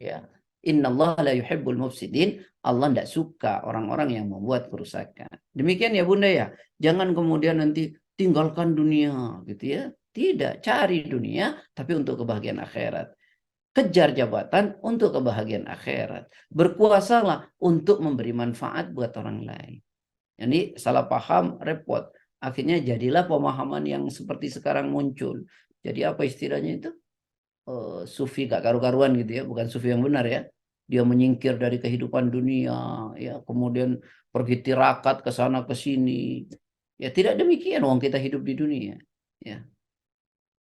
Ya, innallaha la yuhibbul mufsidin. Allah tidak suka orang-orang yang membuat kerusakan. Demikian ya Bunda ya. Jangan kemudian nanti tinggalkan dunia gitu ya. Tidak, cari dunia tapi untuk kebahagiaan akhirat. Kejar jabatan untuk kebahagiaan akhirat. Berkuasalah untuk memberi manfaat buat orang lain. Jadi salah paham, repot. Akhirnya jadilah pemahaman yang seperti sekarang muncul. Jadi apa istilahnya itu? Sufi gak karu-karuan gitu ya. Bukan sufi yang benar ya. Dia menyingkir dari kehidupan dunia. Ya, kemudian pergi tirakat ke sana ke sini. Ya tidak demikian. Wong kita hidup di dunia. Ya.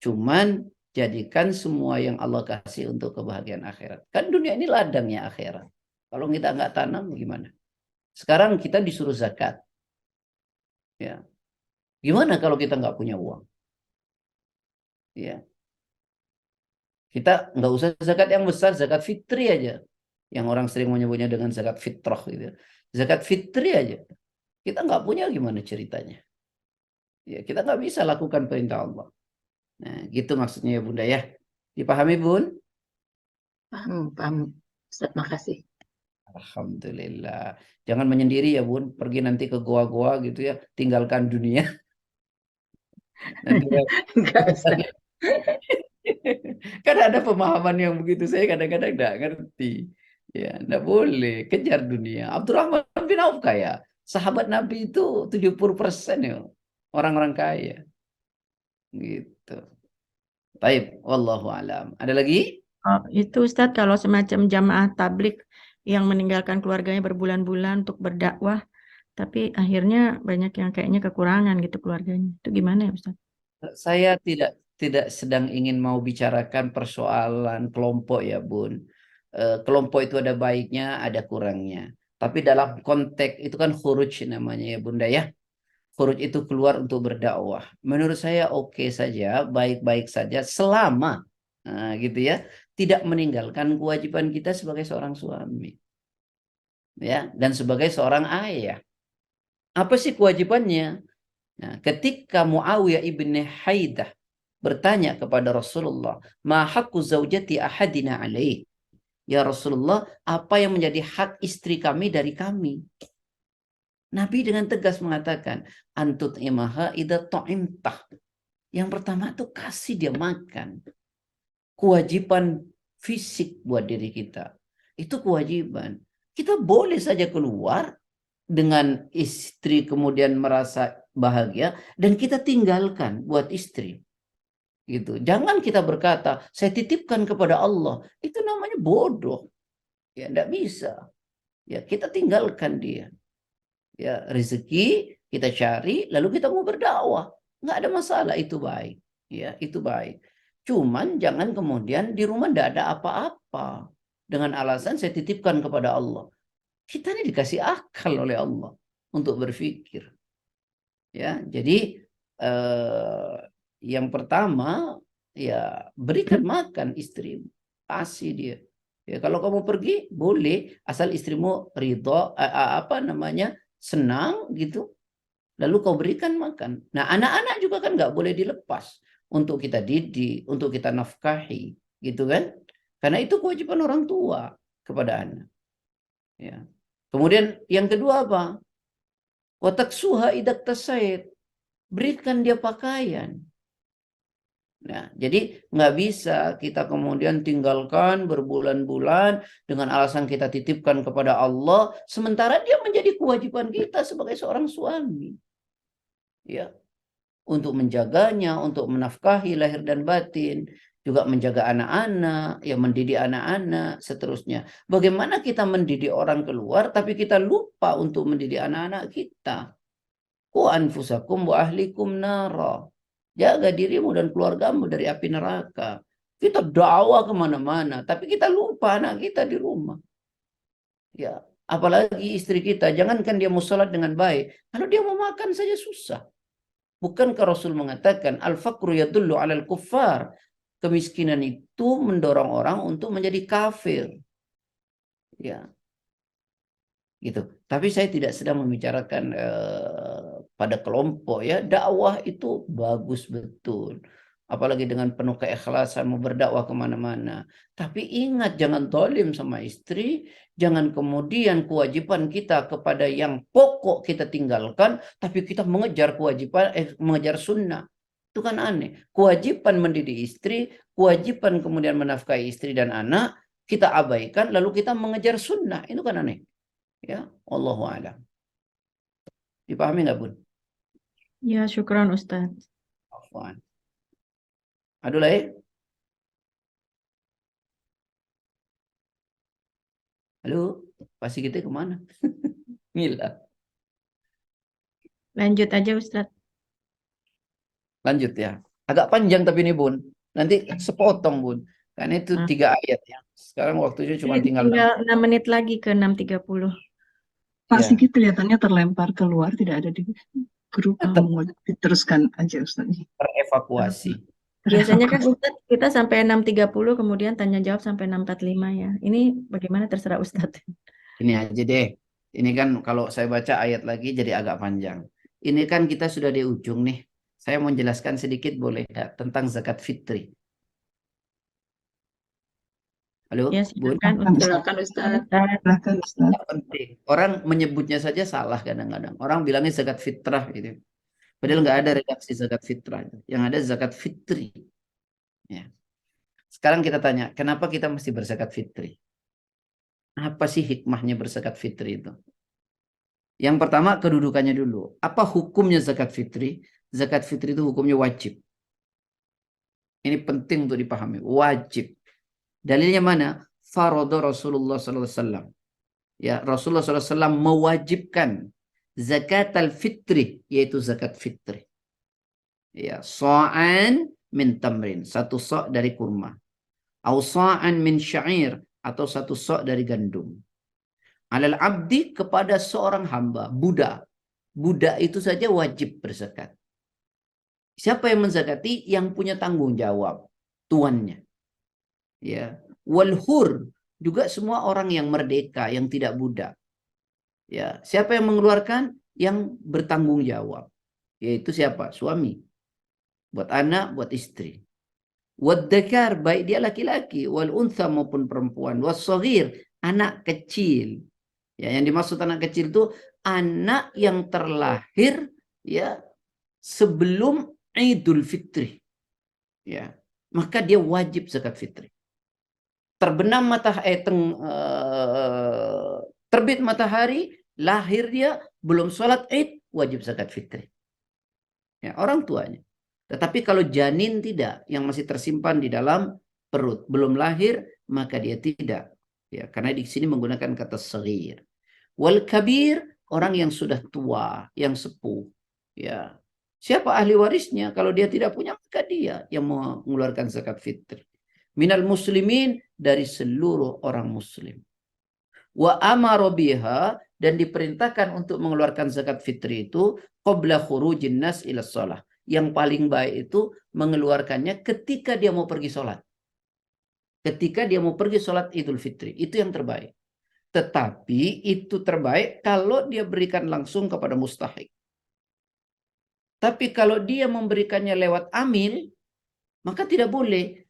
Cuman jadikan semua yang Allah kasih untuk kebahagiaan akhirat. Kan dunia ini ladangnya akhirat. Kalau kita nggak tanam gimana? Sekarang kita disuruh zakat. Ya. Gimana kalau kita nggak punya uang? Ya. Kita nggak usah zakat yang besar, zakat fitri aja. Yang orang sering menyebutnya dengan zakat fitrah gitu. Zakat fitri aja. Kita nggak punya gimana ceritanya? Ya, kita nggak bisa lakukan perintah Allah. Nah, gitu maksudnya ya Bunda ya. Dipahami Bun? Paham. Ustaz, makasih. Alhamdulillah. Jangan menyendiri ya Bun. Pergi nanti ke goa-goa gitu ya. Tinggalkan dunia. Nanti Enggak, Ustaz. kan ada pemahaman yang begitu. Saya kadang-kadang nggak ngerti. Ya, nggak boleh. Kejar dunia. Abdurrahman bin Auf kaya. Sahabat Nabi itu 70% ya. Orang-orang kaya. Gitu. Baik, wallahu alam. Ada lagi? Oh, itu Ustadz kalau semacam jamaah tablik yang meninggalkan keluarganya berbulan-bulan untuk berdakwah, tapi akhirnya banyak yang kayaknya kekurangan gitu keluarganya. Itu gimana ya Ustadz? Saya tidak sedang ingin mau bicarakan persoalan kelompok ya Bun. Kelompok itu ada baiknya, ada kurangnya. Tapi dalam konteks itu kan khuruj namanya ya Bunda ya. Khuruj itu keluar untuk berdakwah. Menurut saya oke saja, baik-baik saja selama gitu ya, tidak meninggalkan kewajiban kita sebagai seorang suami. Ya, dan sebagai seorang ayah. Apa sih kewajibannya? Nah, ketika Muawiyah ibn Haidah bertanya kepada Rasulullah, "Ma haqqu zaujati ahadina alaih?" Ya Rasulullah, apa yang menjadi hak istri kami dari kami? Nabi dengan tegas mengatakan, antut imaha idza ta'imtah. Yang pertama tuh kasih dia makan. Kewajiban fisik buat diri kita. Itu kewajiban. Kita boleh saja keluar dengan istri kemudian merasa bahagia dan kita tinggalkan buat istri. Gitu. Jangan kita berkata, saya titipkan kepada Allah. Itu namanya bodoh. Ya, enggak bisa. Ya, kita tinggalkan dia. Ya, rezeki kita cari lalu kita mau berdakwah, nggak ada masalah, itu baik ya, itu baik. Cuman jangan kemudian di rumah nggak ada apa-apa dengan alasan saya titipkan kepada Allah. Kita ini dikasih akal oleh Allah untuk berpikir ya. Jadi Yang pertama, ya berikan makan istrimu, kasih dia. Ya, kalau kamu pergi boleh, asal istrimu ridho, senang gitu. Lalu kau berikan makan. Nah, anak-anak juga kan nggak boleh dilepas untuk kita didik, untuk kita nafkahi, gitu kan? Karena itu kewajiban orang tua kepada anak. Ya. Kemudian yang kedua apa? Wataksuha idak tasaid. Berikan dia pakaian. Nah, jadi nggak bisa kita kemudian tinggalkan berbulan-bulan dengan alasan kita titipkan kepada Allah, sementara dia menjadi kewajiban kita sebagai seorang suami. Ya, untuk menjaganya, untuk menafkahi lahir dan batin, juga menjaga anak-anak, ya mendidik anak-anak, seterusnya. Bagaimana kita mendidik orang keluar, tapi kita lupa untuk mendidik anak-anak kita. Ku anfusakum wa ahlikum nara. Jaga dirimu dan keluargamu dari api neraka. Kita dakwah kemana-mana, tapi kita lupa anak kita di rumah. Ya, apalagi istri kita, jangankan dia mau sholat dengan baik, kalau dia mau makan saja susah. Bukankah Rasul mengatakan al-faqru yadullu 'alal kuffar? Kemiskinan itu mendorong orang untuk menjadi kafir. Ya. Gitu. Tapi saya tidak sedang membicarakan pada kelompok ya. Dakwah itu bagus betul. Apalagi dengan penuh keikhlasan mau berdakwah kemana-mana. Tapi ingat jangan zalim sama istri. Jangan kemudian kewajiban kita kepada yang pokok kita tinggalkan. Tapi kita mengejar kewajiban, mengejar sunnah. Itu kan aneh. Kewajiban mendidik istri, kewajiban kemudian menafkahi istri dan anak, kita abaikan lalu kita mengejar sunnah. Itu kan aneh. Ya, Allahu a'lam. Dipahami nggak, Bun? Ya, syukran Ustaz. Afwan. Aduh lah. Halo, pasti kita kemana? Mila. Lanjut aja Ustaz. Lanjut ya. Agak panjang tapi ini, Bun. Nanti sepotong, Bun. Karena itu 3 ayat ya. Sekarang waktunya cuma tinggal Tinggal 6 menit lagi ke 6.30. Pak Ya. Sigit kelihatannya terlempar keluar, tidak ada di grup. Tetap. Mau diteruskan aja Ustaz. terevakuasi. Biasanya kan Ustaz kita sampai 6.30 kemudian tanya jawab sampai 6.45 ya. Ini bagaimana terserah Ustaz. Ini aja deh. Ini kan kalau saya baca ayat lagi jadi agak panjang. Ini kan kita sudah di ujung nih. Saya mau jelaskan sedikit boleh nggak tentang zakat fitri. Halo, Ya, Bun? silakan Ustaz. Silakan Ustaz. Silakan Ustaz. Tidak penting. Orang menyebutnya saja salah kadang-kadang. Orang bilangnya zakat fitrah gitu. Padahal nggak ada redaksi zakat fitrah. Yang ada zakat fitri. Ya. Sekarang kita tanya, kenapa kita mesti berzakat fitri? Apa sih hikmahnya berzakat fitri itu? Yang pertama kedudukannya dulu. Apa hukumnya zakat fitri? Zakat fitri itu hukumnya wajib. Ini penting untuk dipahami. Wajib. Dalilnya mana? Faradha Rasulullah SAW. Ya, Rasulullah SAW mewajibkan zakat al-fitri, yaitu zakat fitri. Ya, sa'an min tamrin, 1 sa' dari kurma. Au sa'an min syair, atau 1 sa' dari gandum. Alal abdi, kepada seorang hamba, budak. Budak itu saja wajib berzakat. Siapa yang menzakati? Yang punya tanggung jawab, tuannya. Ya, wal hur, juga semua orang yang merdeka, yang tidak budak. Ya, siapa yang mengeluarkan? Yang bertanggung jawab. Yaitu siapa? Suami. Buat anak, buat istri. Wad dzakar, baik dia laki-laki, wal untha maupun perempuan, was shaghir, anak kecil. Ya, yang dimaksud anak kecil itu anak yang terlahir ya sebelum Idul Fitri. Ya, maka dia wajib zakat fitri. Terbenam terbit matahari, lahir dia, belum sholat Id, wajib zakat fitri. Ya, orang tuanya. Tetapi kalau janin tidak, yang masih tersimpan di dalam perut, belum lahir, maka dia tidak. Ya, karena di sini menggunakan kata saghir. Wal kabir, orang yang sudah tua, yang sepuh. Ya. Siapa ahli warisnya? Kalau dia tidak punya, maka dia yang mengeluarkan zakat fitri. Minal muslimin, dari seluruh orang muslim. Wa amara biha, dan diperintahkan untuk mengeluarkan zakat fitri itu qabla khurujin nas ila shalah, yang paling baik itu mengeluarkannya ketika dia mau pergi sholat. Ketika dia mau pergi sholat Idul Fitri, itu yang terbaik. Tetapi itu terbaik kalau dia berikan langsung kepada mustahik. Tapi kalau dia memberikannya lewat amil, maka tidak boleh.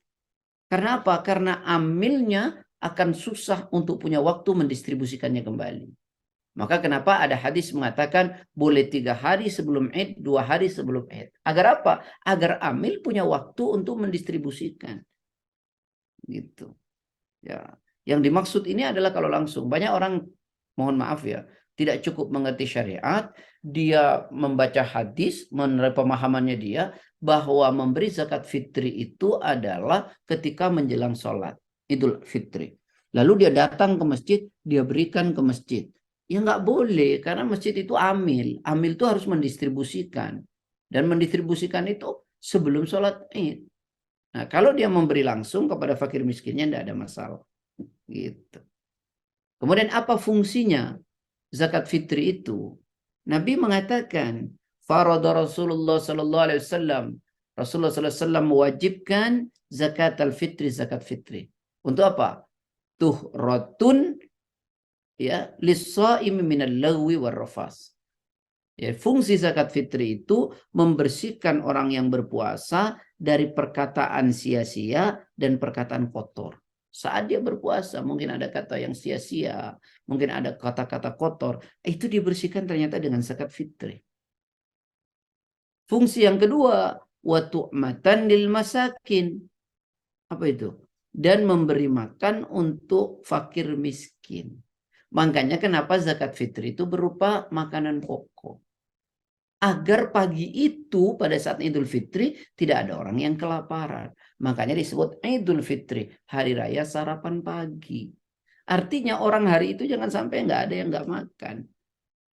Karena apa? Karena amilnya akan susah untuk punya waktu mendistribusikannya kembali. Maka kenapa ada hadis mengatakan boleh 3 hari sebelum Id, 2 hari sebelum Id. Agar apa? Agar amil punya waktu untuk mendistribusikan. Gitu. Ya. Yang dimaksud ini adalah kalau langsung. Banyak orang, mohon maaf ya, tidak cukup mengerti syariat. Dia membaca hadis, menurut pemahamannya dia, bahwa memberi zakat fitri itu adalah ketika menjelang sholat Idul Fitri. Lalu dia datang ke masjid, dia berikan ke masjid. Ya nggak boleh, karena masjid itu amil. Amil itu harus mendistribusikan. Dan mendistribusikan itu sebelum sholat Id. Nah, kalau dia memberi langsung kepada fakir miskinnya, tidak ada masalah. Gitu. Kemudian apa fungsinya zakat fitri itu? Nabi mengatakan, farada Rasulullah sallallahu alaihi wasallam. Rasulullah sallallahu alaihi wasallam mewajibkan zakat al-fitri, zakat fitri. Untuk apa? Tuhratun ya lis-shaimi minal lagwi war-rafas. Ya, fungsi zakat fitri itu membersihkan orang yang berpuasa dari perkataan sia-sia dan perkataan kotor. Saat dia berpuasa mungkin ada kata yang sia-sia, mungkin ada kata-kata kotor, itu dibersihkan ternyata dengan zakat fitri. Fungsi yang kedua, wa tu'matan lil masakin. Apa itu? Dan memberi makan untuk fakir miskin. Makanya kenapa zakat fitri itu berupa makanan pokok. Agar pagi itu pada saat Idul Fitri tidak ada orang yang kelaparan. Makanya disebut Idul Fitri, hari raya sarapan pagi. Artinya orang hari itu jangan sampai nggak ada yang nggak makan.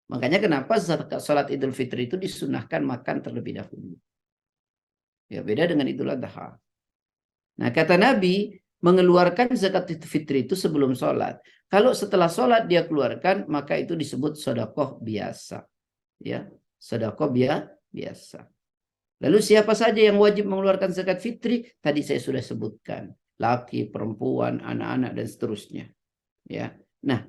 Makanya kenapa sholat Idul Fitri itu disunahkan makan terlebih dahulu. Ya beda dengan Idul Adha. Nah kata Nabi, mengeluarkan zakat fitri itu sebelum sholat. Kalau setelah sholat dia keluarkan, maka itu disebut sedekah biasa. Ya, sedekah biasa. Lalu siapa saja yang wajib mengeluarkan zakat fitri? Tadi saya sudah sebutkan. Laki, perempuan, anak-anak, dan seterusnya. Ya. Nah,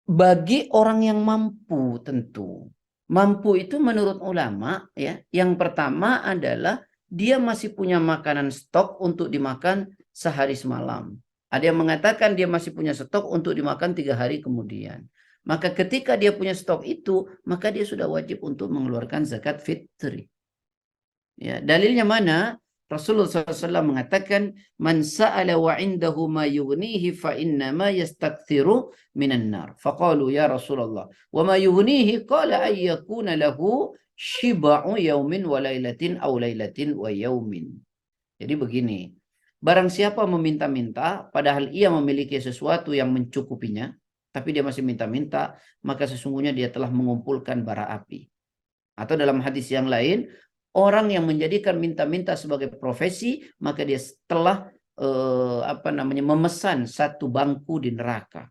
bagi orang yang mampu tentu. Mampu itu menurut ulama, ya, yang pertama adalah dia masih punya makanan stok untuk dimakan sehari semalam. Ada yang mengatakan dia masih punya stok untuk dimakan 3 hari kemudian. Maka ketika dia punya stok itu, maka dia sudah wajib untuk mengeluarkan zakat fitri. Ya, dalilnya mana? Rasulullah SAW mengatakan, man sa'ala wa indahu ma yughnihi fa innama yastakthiru minan nar. Faqalu ya Rasulullah, wa ma yughnihi qala ay yakuna lahu shiba'u yaumin wa lailatin aw lailatin wa yaumin. Jadi begini, barang siapa meminta-minta padahal ia memiliki sesuatu yang mencukupinya, tapi dia masih minta-minta, maka sesungguhnya dia telah mengumpulkan bara api. Atau dalam hadis yang lain, orang yang menjadikan minta-minta sebagai profesi, maka dia telah memesan satu bangku di neraka.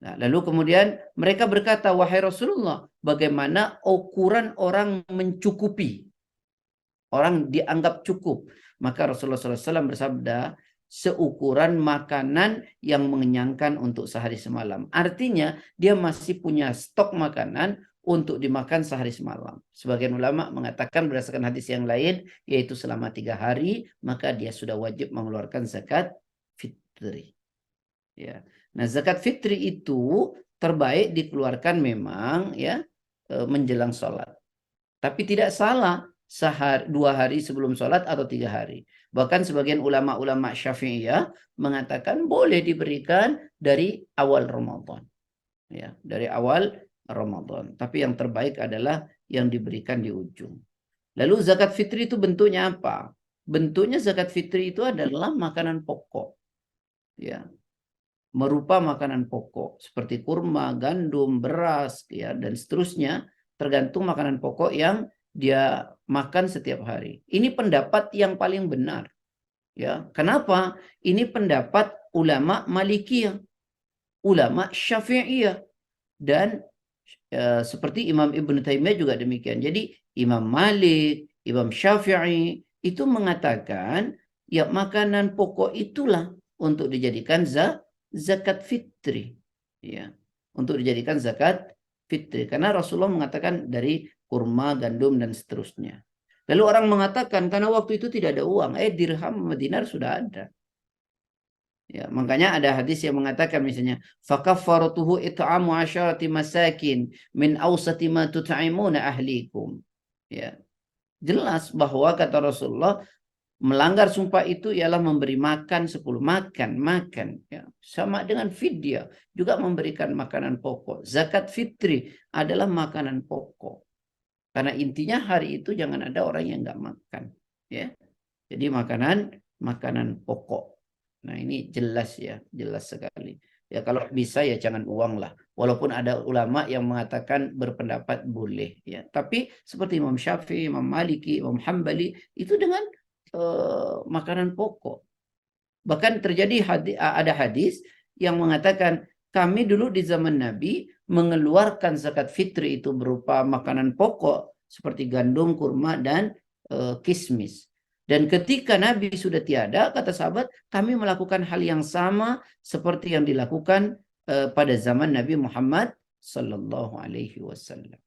Nah, lalu kemudian mereka berkata, wahai Rasulullah, bagaimana ukuran orang mencukupi? Orang dianggap cukup. Maka Rasulullah SAW bersabda, seukuran makanan yang mengenyangkan untuk sehari semalam. Artinya dia masih punya stok makanan untuk dimakan sehari semalam. Sebagian ulama mengatakan berdasarkan hadis yang lain, yaitu selama 3 hari, maka dia sudah wajib mengeluarkan zakat fitri. Ya. Nah, zakat fitri itu terbaik dikeluarkan memang ya menjelang sholat. Tapi tidak salah 2 hari sebelum sholat atau 3 hari. Bahkan sebagian ulama-ulama Syafi'iyah mengatakan boleh diberikan dari awal Ramadan. Ya, dari awal Ramadan. Tapi yang terbaik adalah yang diberikan di ujung. Lalu zakat fitri itu bentuknya apa? Bentuknya zakat fitri itu adalah makanan pokok. Ya. Merupa makanan pokok seperti kurma, gandum, beras, ya, dan seterusnya, tergantung makanan pokok yang dia makan setiap hari. Ini pendapat yang paling benar. Ya, kenapa? Ini pendapat ulama Malikiyah, ulama Syafi'iyah, dan seperti Imam Ibn Taimiyah juga demikian. Jadi Imam Malik, Imam Syafi'i itu mengatakan ya makanan pokok itulah untuk dijadikan zakat fitri. Ya, untuk dijadikan zakat fitri. Karena Rasulullah mengatakan dari kurma, gandum, dan seterusnya. Lalu orang mengatakan karena waktu itu tidak ada uang, dirham sama dinar sudah ada. Ya, makanya ada hadis yang mengatakan misalnya fakaffaratuhu it'amu 'asharati masakin min awsati ma tut'imuna ahlikum. Ya. Jelas bahwa kata Rasulullah melanggar sumpah itu ialah memberi makan 10 makan ya. Sama dengan fidyah juga memberikan makanan pokok. Zakat fitri adalah makanan pokok. Karena intinya hari itu jangan ada orang yang enggak makan, ya. Jadi makanan pokok. Nah, ini jelas ya, jelas sekali. Ya kalau bisa ya jangan uang lah. Walaupun ada ulama yang mengatakan berpendapat boleh ya. Tapi seperti Imam Syafi'i, Imam Maliki, Imam Hambali itu dengan makanan pokok. Bahkan terjadi ada hadis yang mengatakan kami dulu di zaman Nabi mengeluarkan zakat fitri itu berupa makanan pokok seperti gandum, kurma, dan kismis. Dan ketika Nabi sudah tiada, kata sahabat, kami melakukan hal yang sama seperti yang dilakukan pada zaman Nabi Muhammad sallallahu alaihi wasallam.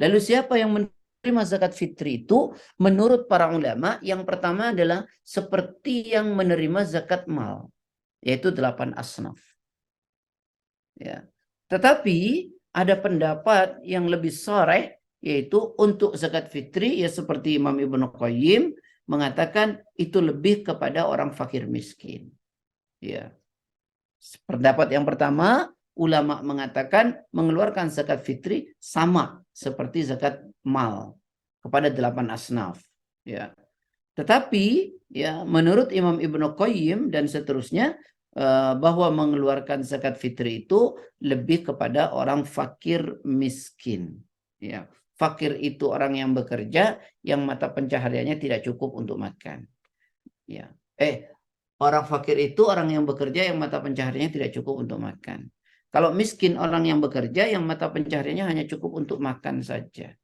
Lalu siapa yang menerima zakat fitri itu? Menurut para ulama, yang pertama adalah seperti yang menerima zakat mal, yaitu 8 asnaf. Ya. Tetapi ada pendapat yang lebih sharih, yaitu untuk zakat fitri ya seperti Imam Ibnu Qayyim mengatakan itu lebih kepada orang fakir miskin. Ya. Pendapat yang pertama, ulama mengatakan mengeluarkan zakat fitri sama seperti zakat mal kepada 8 asnaf. Ya. Tetapi ya menurut Imam Ibnu Qayyim dan seterusnya bahwa mengeluarkan zakat fitri itu lebih kepada orang fakir miskin. Ya. Fakir itu orang yang bekerja, yang mata pencahariannya tidak cukup untuk makan. Ya. Orang fakir itu orang yang bekerja, yang mata pencahariannya tidak cukup untuk makan. Kalau miskin orang yang bekerja, yang mata pencahariannya hanya cukup untuk makan saja.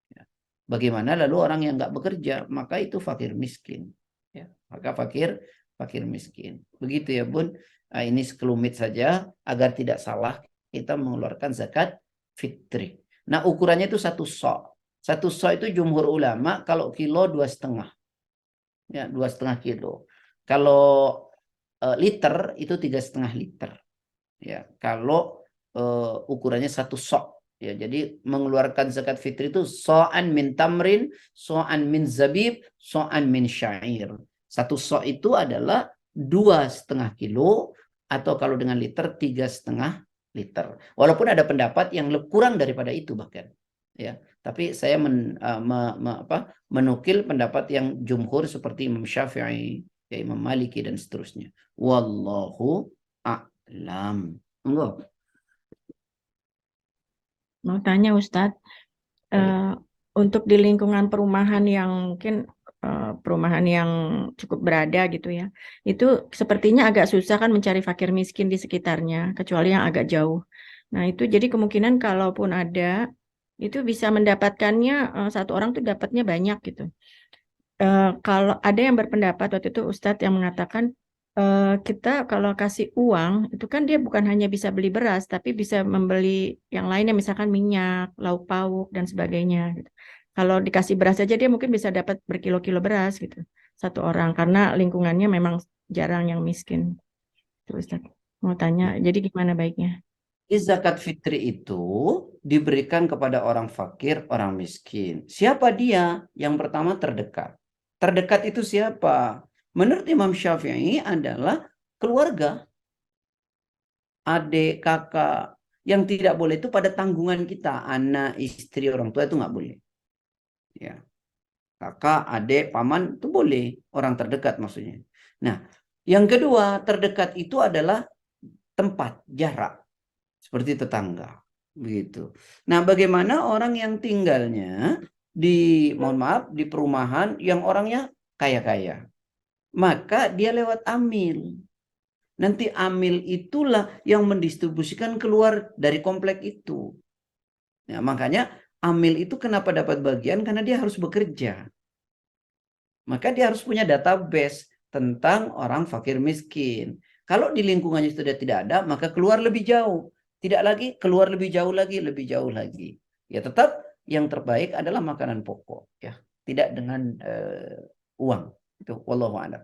Ya. Bagaimana lalu orang yang nggak bekerja? Maka itu fakir miskin. Ya. Maka fakir miskin. Begitu ya Bun. Nah, ini sekelumit saja agar tidak salah kita mengeluarkan zakat fitri. Nah ukurannya itu 1 sok. 1 sok itu jumhur ulama kalau kilo 2,5. Ya 2,5 kilo. Kalau liter itu 3,5 liter. Ya kalau ukurannya 1 sok. Ya jadi mengeluarkan zakat fitri itu so'an min tamrin, so'an min zabib, so'an min syair. 1 sok itu adalah 2,5 kilo atau kalau dengan liter 3,5 liter. Walaupun ada pendapat yang kurang daripada itu bahkan. Ya, tapi saya menukil pendapat yang jumhur seperti Imam Syafi'i, ya Imam Maliki dan seterusnya. Wallahu a'lam. Enggak. Mau tanya Ustadz, untuk di lingkungan perumahan yang mungkin perumahan yang cukup berada gitu ya, itu sepertinya agak susah kan mencari fakir miskin di sekitarnya, kecuali yang agak jauh. Nah itu jadi kemungkinan kalaupun ada, itu bisa mendapatkannya, satu orang tuh dapatnya banyak gitu. Kalau ada yang berpendapat waktu itu Ustadz yang mengatakan, kita kalau kasih uang, itu kan dia bukan hanya bisa beli beras, tapi bisa membeli yang lainnya, misalkan minyak, lauk pauk, dan sebagainya gitu. Kalau dikasih beras saja dia mungkin bisa dapat berkilo-kilo beras gitu satu orang karena lingkungannya memang jarang yang miskin. Itu Ustaz. Mau tanya, jadi gimana baiknya? Zakat fitri itu diberikan kepada orang fakir, orang miskin. Siapa dia? Yang pertama terdekat. Terdekat itu siapa? Menurut Imam Syafi'i adalah keluarga. Adik, kakak. Yang tidak boleh itu pada tanggungan kita. Anak, istri, orang tua itu nggak boleh. Ya, kakak, adik, paman itu boleh, orang terdekat maksudnya. Nah, yang kedua terdekat itu adalah tempat, jarak, seperti tetangga, begitu. Nah, bagaimana orang yang tinggalnya di, mohon maaf, di perumahan yang orangnya kaya-kaya, maka dia lewat amil. Nanti amil itulah yang mendistribusikan keluar dari komplek itu. Ya, makanya amil itu kenapa dapat bagian? Karena dia harus bekerja. Maka dia harus punya database tentang orang fakir miskin. Kalau di lingkungannya sudah tidak ada, maka keluar lebih jauh. Tidak lagi, keluar lebih jauh lagi, lebih jauh lagi. Ya tetap yang terbaik adalah makanan pokok. Ya, tidak dengan uang. Itu wallahu a'lam.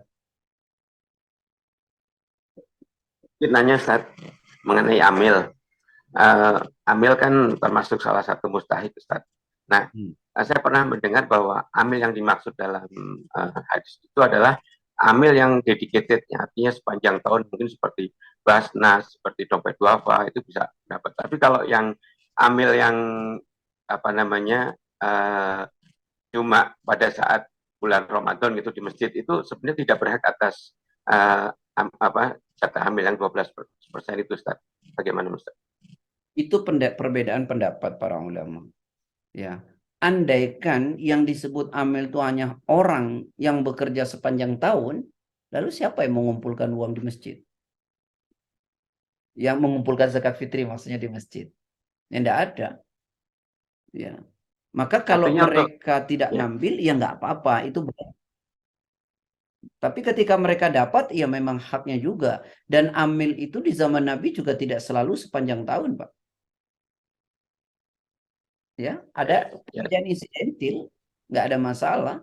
Nanya Ustaz mengenai amil. Amil kan termasuk salah satu mustahik Ustaz. Nah, saya pernah mendengar bahwa amil yang dimaksud dalam hadis itu adalah amil yang dedicated, artinya sepanjang tahun mungkin seperti Basnas, seperti dompet duafa itu bisa dapat. Tapi kalau yang amil yang apa namanya cuma pada saat bulan Ramadan gitu di masjid itu sebenarnya tidak berhak atas jatah amil yang 12% itu Ustaz. Bagaimana Ustaz? Itu perbedaan pendapat para ulama. Ya, andaikan yang disebut amil itu hanya orang yang bekerja sepanjang tahun, lalu siapa yang mengumpulkan uang di masjid? Yang mengumpulkan zakat fitri maksudnya di masjid? Yang tidak ada. Ya, maka kalau Artinya mereka tidak ya. ngambil, ya nggak apa-apa. Itu benar. Tapi ketika mereka dapat, ya memang haknya juga. Dan amil itu di zaman Nabi juga tidak selalu sepanjang tahun, Pak. Ya, ada kejadian insidentil, nggak ada masalah.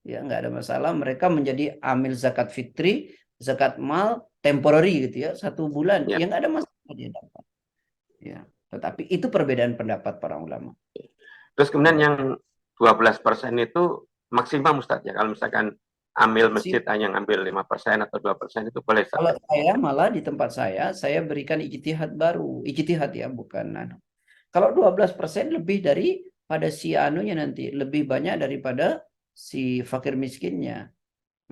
Ya, nggak ada masalah. Mereka menjadi amil zakat fitri, zakat mal, temporary gitu ya, 1 bulan. Ya nggak ada masalah dia dapat. Ya, tetapi itu perbedaan pendapat para ulama. Terus kemudian yang 12% itu maksimum Ustaz ya. Kalau misalkan ambil masjid hanya ngambil 5% atau 2% itu boleh Ustaz. Kalau saya malah di tempat saya berikan ijtihad baru. Ijtihad ya, bukan Kalau 12% lebih daripada si anunya nanti, lebih banyak daripada si fakir miskinnya.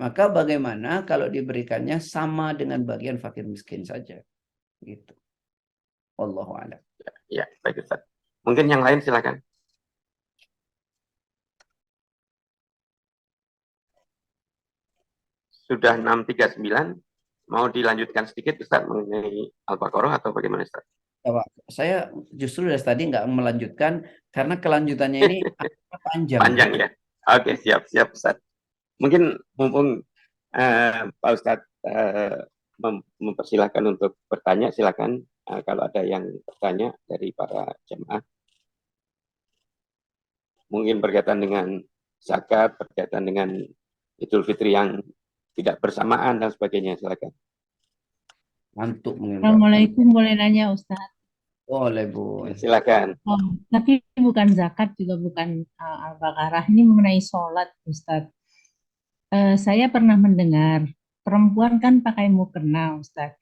Maka bagaimana kalau diberikannya sama dengan bagian fakir miskin saja? Gitu. Wallahu a'lam. Ya, baik Ustaz. Mungkin yang lain silakan. Sudah 6.39. Mau dilanjutkan sedikit Ustaz mengenai Al-Baqarah atau bagaimana Ustaz? Saya justru dari tadi nggak melanjutkan karena kelanjutannya ini panjang. Panjang ya. Oke, siap Ustaz. Mungkin mumpung Pak Ustadz mempersilahkan untuk bertanya, silakan kalau ada yang bertanya dari para jemaah. Mungkin berkaitan dengan zakat, berkaitan dengan Idul Fitri yang tidak bersamaan dan sebagainya, silakan. Mantuk. Assalamualaikum, boleh nanya Ustaz? Boleh Bu. Silakan. Tapi bukan zakat juga bukan Al-Baqarah. Ini mengenai sholat Ustaz. Saya pernah mendengar perempuan kan pakai mukena Ustaz.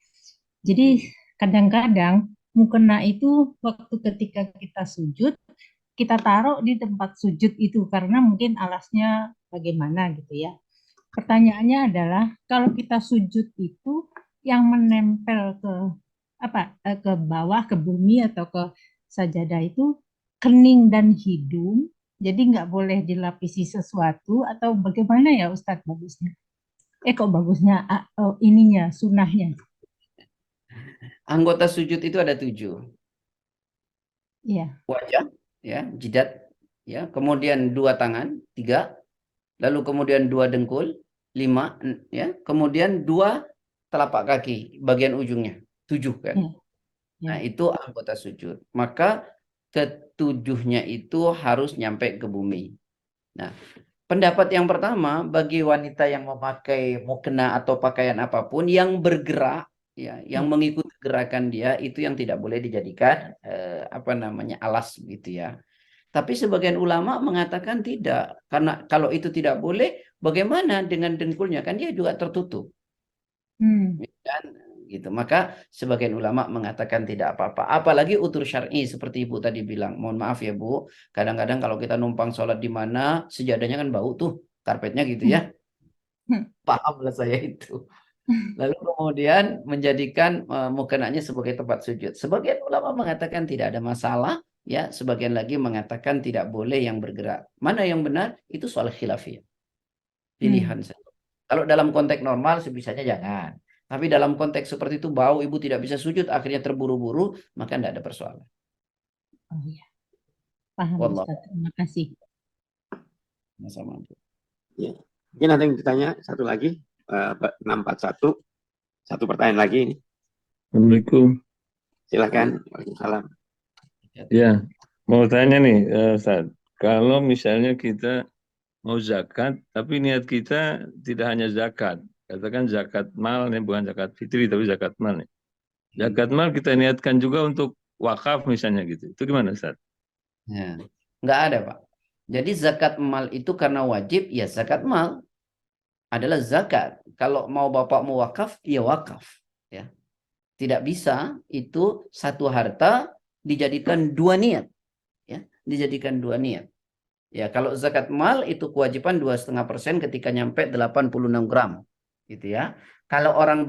Jadi kadang-kadang mukena itu waktu ketika kita sujud, kita taruh di tempat sujud itu karena mungkin alasnya bagaimana gitu ya. Pertanyaannya adalah kalau kita sujud itu yang menempel ke bawah, ke bumi atau ke sajadah itu kening dan hidung, jadi nggak boleh dilapisi sesuatu atau bagaimana ya Ustadz bagusnya? Kok bagusnya ininya, sunahnya? Anggota sujud itu ada 7. Iya. Wajah, ya, jidat, ya, kemudian 2 tangan, 3, lalu kemudian 2 dengkul, 5, ya, kemudian 2 telapak kaki, bagian ujungnya, 7 kan. Ya. Nah, itu anggota sujud. Maka ketujuhnya itu harus nyampe ke bumi. Nah, pendapat yang pertama bagi wanita yang memakai mukena atau pakaian apapun yang bergerak, ya, yang mengikuti gerakan dia itu yang tidak boleh dijadikan alas gitu ya. Tapi sebagian ulama mengatakan tidak, karena kalau itu tidak boleh, bagaimana dengan dengkulnya? Kan dia juga tertutup. Gitu. Maka sebagian ulama mengatakan tidak apa-apa. Apalagi utur syar'i seperti Ibu tadi bilang. Mohon maaf ya Bu, kadang-kadang kalau kita numpang sholat di mana sejadahnya kan bau tuh, karpetnya gitu ya. Pahamlah saya itu. Lalu kemudian menjadikan mukenanya sebagai tempat sujud. Sebagian ulama mengatakan tidak ada masalah, ya. Sebagian lagi mengatakan tidak boleh yang bergerak. Mana yang benar? Itu soal khilafiyah. Pilihan saja. Kalau dalam konteks normal sebisanya jangan. Tapi dalam konteks seperti itu bau, ibu tidak bisa sujud, akhirnya terburu-buru, maka tidak ada persoalan. Oh iya. Paham Wallah. Ustaz. Terima kasih. Sama-sama. Ya. Mungkin ada yang ditanya satu lagi, 641, satu pertanyaan lagi ini. Assalamualaikum. Silakan. Waalaikumsalam. Ya, mau tanya nih, Ustaz. Kalau misalnya kita mau zakat, tapi niat kita tidak hanya zakat. Katakan zakat mal nih, bukan zakat fitri, tapi zakat mal nih. Zakat mal kita niatkan juga untuk wakaf misalnya gitu. Itu gimana, Ustaz? Ya. Nggak ada, Pak. Jadi zakat mal itu karena wajib, ya zakat mal adalah zakat. Kalau mau bapak mau wakaf, ya wakaf. Ya. Tidak bisa itu satu harta dijadikan dua niat. Ya. Dijadikan dua niat. Ya, kalau zakat mal itu kewajiban 2,5% ketika nyampe 86 gram. Gitu ya. Kalau orang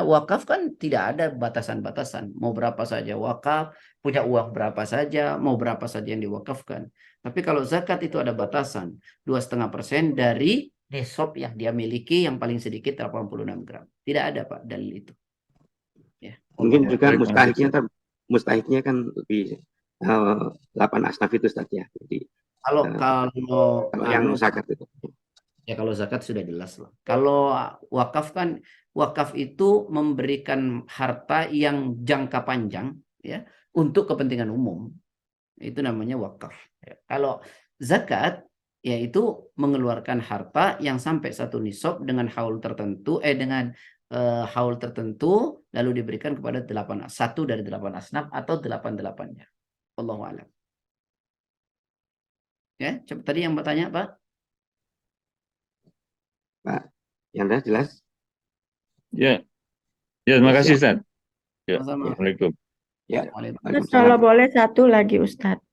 wakaf kan tidak ada batasan-batasan. Mau berapa saja wakaf, punya uang berapa saja, mau berapa saja yang diwakafkan. Tapi kalau zakat itu ada batasan 2,5% dari nisab yang dia miliki yang paling sedikit 86 gram. Tidak ada Pak dalil itu. Ya. Mungkin juga Baik, mustahiknya kan lebih 8 asnaf itu saja. Jadi Kalau kalau yang zakat itu. Ya kalau zakat sudah jelas lah. Kalau wakaf kan, wakaf itu memberikan harta yang jangka panjang ya untuk kepentingan umum. Itu namanya wakaf. Ya. Kalau zakat yaitu mengeluarkan harta yang sampai satu nisab dengan haul tertentu dengan haul tertentu lalu diberikan kepada satu dari 8 asnaf atau 8-8-nya. Wallahu a'lam. Ya, tadi yang bertanya Pak? Pak Yanda jelas? Ya, ya, terima kasih, Ustaz. Ya, Sama-sama. Assalamualaikum. Ya. Terus kalau boleh satu lagi Ustadz.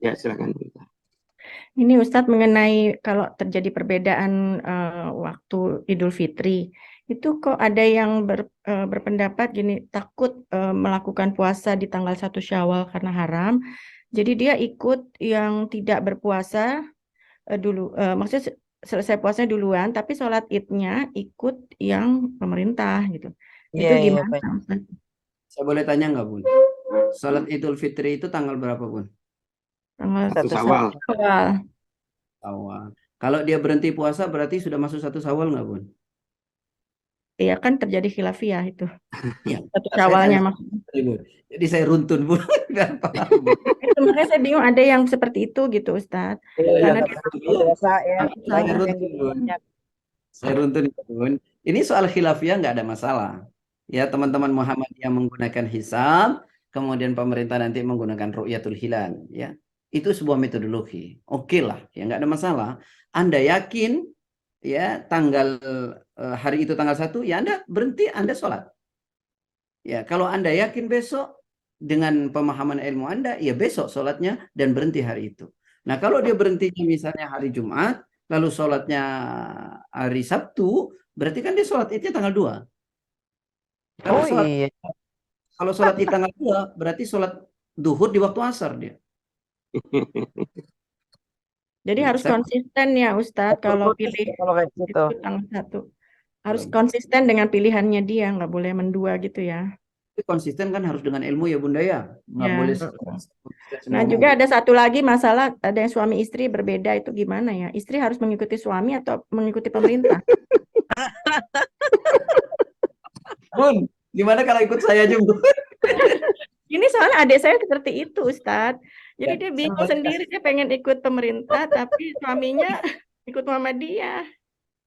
Ya, silakan. Ini Ustadz mengenai kalau terjadi perbedaan waktu Idul Fitri, itu kok ada yang berpendapat gini, takut melakukan puasa di tanggal 1 Syawal karena haram. Jadi dia ikut yang tidak berpuasa dulu, maksudnya selesai puasanya duluan, tapi sholat Idnya ikut yang pemerintah gitu. Itu Iya, gimana Pak. Ustadz? Saya boleh tanya nggak, Bun? Salat Idul Fitri itu tanggal berapa, Bun? Tanggal 1 Satu Syawal. Syawal. Awal. Kalau dia berhenti puasa berarti sudah masuk 1 Syawal nggak, Bun? Iya kan terjadi khilafiyah itu. Iya. 1 Syawalnya maksudnya. Bun. Jadi saya runtun, Bun. Biar paham, Bun. Itu makanya saya bingung ada yang seperti itu gitu Ustadz. Karena dia Puasa ya, Saya banyak yang runtun, Bun. banyak. Saya runtun, Bun. Ini soal khilafiyah nggak ada masalah. Ya, teman-teman Muhammadiyah menggunakan hisab, kemudian pemerintah nanti menggunakan ru'yatul hilal. Ya, itu sebuah metodologi. Oke lah, ya nggak ada masalah. Anda yakin, ya tanggal hari itu tanggal 1, ya Anda berhenti, Anda sholat. Ya, kalau Anda yakin besok dengan pemahaman ilmu Anda, ya besok sholatnya dan berhenti hari itu. Nah, kalau dia berhentinya misalnya hari Jumat, lalu sholatnya hari Sabtu, berarti kan dia sholat itu tanggal 2. Kalau Oh sholat, iya, kalau sholat Id tanggal 2, berarti sholat duhur di waktu asar dia. Jadi harus konsisten ya Ustadz kalau pilih kalau kayak itu gitu. tanggal 1. Harus konsisten dengan pilihannya dia, nggak boleh mendua gitu ya. Tapi konsisten kan harus dengan ilmu ya Bunda ya. Nggak Ya. boleh Nah juga ada satu lagi masalah, ada yang suami istri berbeda, itu gimana ya? Istri harus mengikuti suami atau mengikuti pemerintah? Bun, gimana kalau ikut saya aja, Bun? Ini soalnya adik saya seperti itu Ustadz. Jadi Ya, dia bingung sendiri, dia pengen ikut pemerintah, tapi suaminya ikut Muhammadiyah.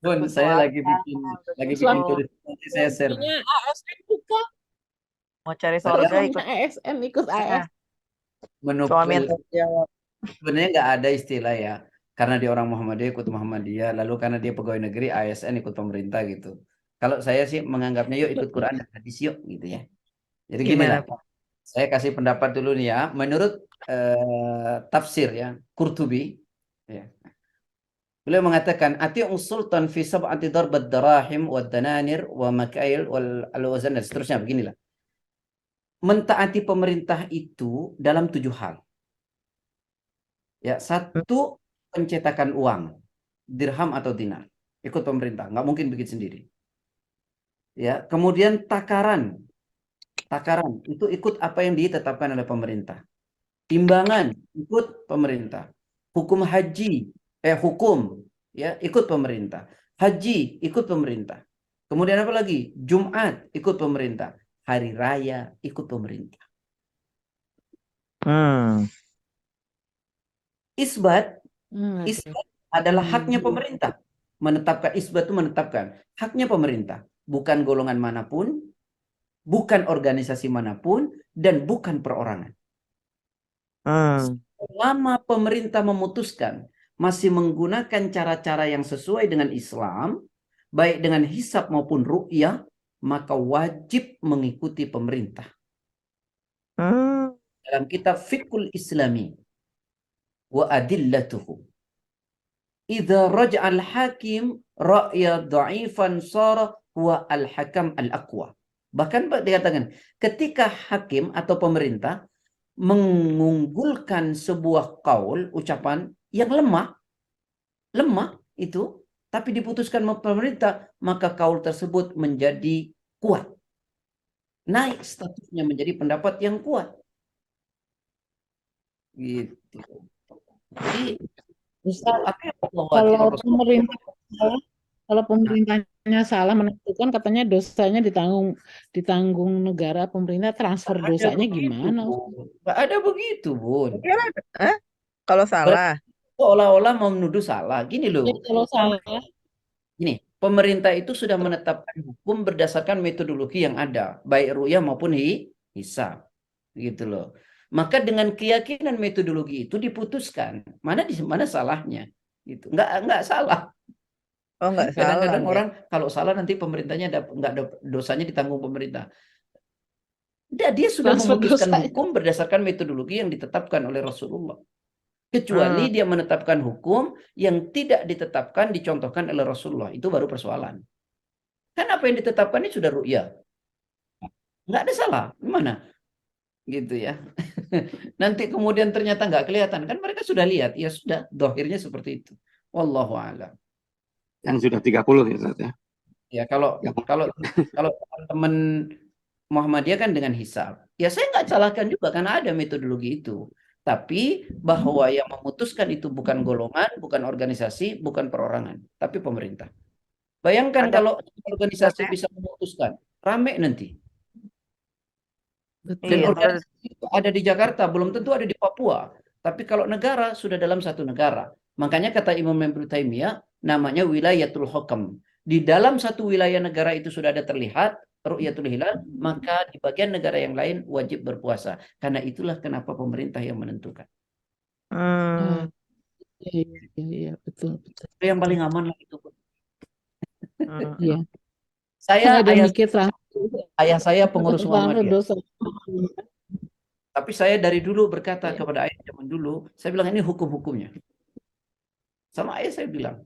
Bun, saya lagi bikin tulis, nanti saya share. ASN juga. Mau cari surga ikut ASN ikut ASN. suami yang Menukil. terjawab. Sebenarnya nggak ada istilah ya. Karena dia orang Muhammadiyah ikut Muhammadiyah, lalu karena dia pegawai negeri ASN ikut pemerintah gitu. Kalau saya sih menganggapnya yuk ikut Quran dan hadis yuk gitu ya. Jadi gini Gimana, lah. Saya kasih pendapat dulu nih ya. Menurut tafsir ya Qurtubi ya. Beliau mengatakan ati'us sultan fi sab'ati darbat darahim wa dananir wa makail wal alwazan dan seterusnya beginilah. Mentaati pemerintah itu dalam 7 hal. Ya, 1 pencetakan uang, dirham atau dinar. Ikut pemerintah, nggak mungkin bikin sendiri. Ya, kemudian takaran itu ikut apa yang ditetapkan oleh pemerintah. Timbangan ikut pemerintah. Hukum haji, hukum ya ikut pemerintah. Haji ikut pemerintah. Kemudian apa lagi? Jumat ikut pemerintah. Hari raya ikut pemerintah. Isbat adalah haknya pemerintah. Menetapkan isbat itu menetapkan haknya pemerintah, bukan golongan manapun, bukan organisasi manapun, dan bukan perorangan. Selama pemerintah memutuskan masih menggunakan cara-cara yang sesuai dengan Islam, baik dengan hisab maupun ru'yah, maka wajib mengikuti pemerintah. Dalam kitab Fiqhul Islami wa adillatuhu, idza raja'al hakim ra'ya dha'ifan sara huwa al-hakam al-aqwa. Bahkan dikatakan ketika hakim atau pemerintah mengunggulkan sebuah kaul, ucapan yang lemah itu, tapi diputuskan pemerintah, maka kaul tersebut menjadi kuat. Naik statusnya menjadi pendapat yang kuat. Gitu. Jadi Ustaz, apa yang Allah kalau harus pemerintah salah, kalau pemerintahnya salah menentukan, katanya dosanya ditanggung negara, pemerintah transfer Nggak ada dosanya begitu, gimana? Bun. Nggak ada begitu, Bun. Kalau salah. Seolah-olah mau menuduh salah. Gini loh. Ya, kalau salah, Gini, pemerintah itu sudah menetapkan hukum berdasarkan metodologi yang ada, baik ru'yah maupun hisab. Gitu loh. Maka dengan keyakinan metodologi itu diputuskan mana salahnya. Gitu. Nggak salah. Oh, nggak salah. Kadang-kadang Ya. orang kalau salah nanti pemerintahnya nggak ada dosanya ditanggung pemerintah. Dia sudah transfer memutuskan dosanya. hukum berdasarkan metodologi yang ditetapkan oleh Rasulullah. Kecuali dia menetapkan hukum yang tidak ditetapkan, dicontohkan oleh Rasulullah. Itu baru persoalan. Kan apa yang ditetapkan ini sudah ru'yah. Nggak ada salah. Gimana? Gitu ya. Nanti kemudian ternyata nggak kelihatan. Kan mereka sudah lihat. Ya sudah, dohirnya seperti itu. Wallahu a'lam. Yang sudah 30 ya Ustaz ya. Ya kalau teman-teman Muhammadiyah kan dengan hisab. Ya saya nggak salahkan juga karena ada metodologi itu. Tapi bahwa yang memutuskan itu bukan golongan, bukan organisasi, bukan perorangan, tapi pemerintah. Bayangkan kalau organisasi bisa memutuskan, rame nanti. Dan organisasi itu ada di Jakarta, belum tentu ada di Papua. Tapi kalau negara sudah dalam satu negara. Makanya kata Imam Ibnu Taimiyah, namanya wilayatul hukam. Di dalam satu wilayah negara itu sudah ada terlihat ru'yatul hilal, maka di bagian negara yang lain wajib berpuasa. Karena itulah kenapa pemerintah yang menentukan. Iya, betul. Itu yang paling aman lah itu. Iya. Saya Ada mikir ayah saya pengurus Muhammadiyah. dosa. Tapi saya dari dulu berkata kepada ayah zaman dulu, saya bilang ini hukum-hukumnya. Sama ayah saya bilang.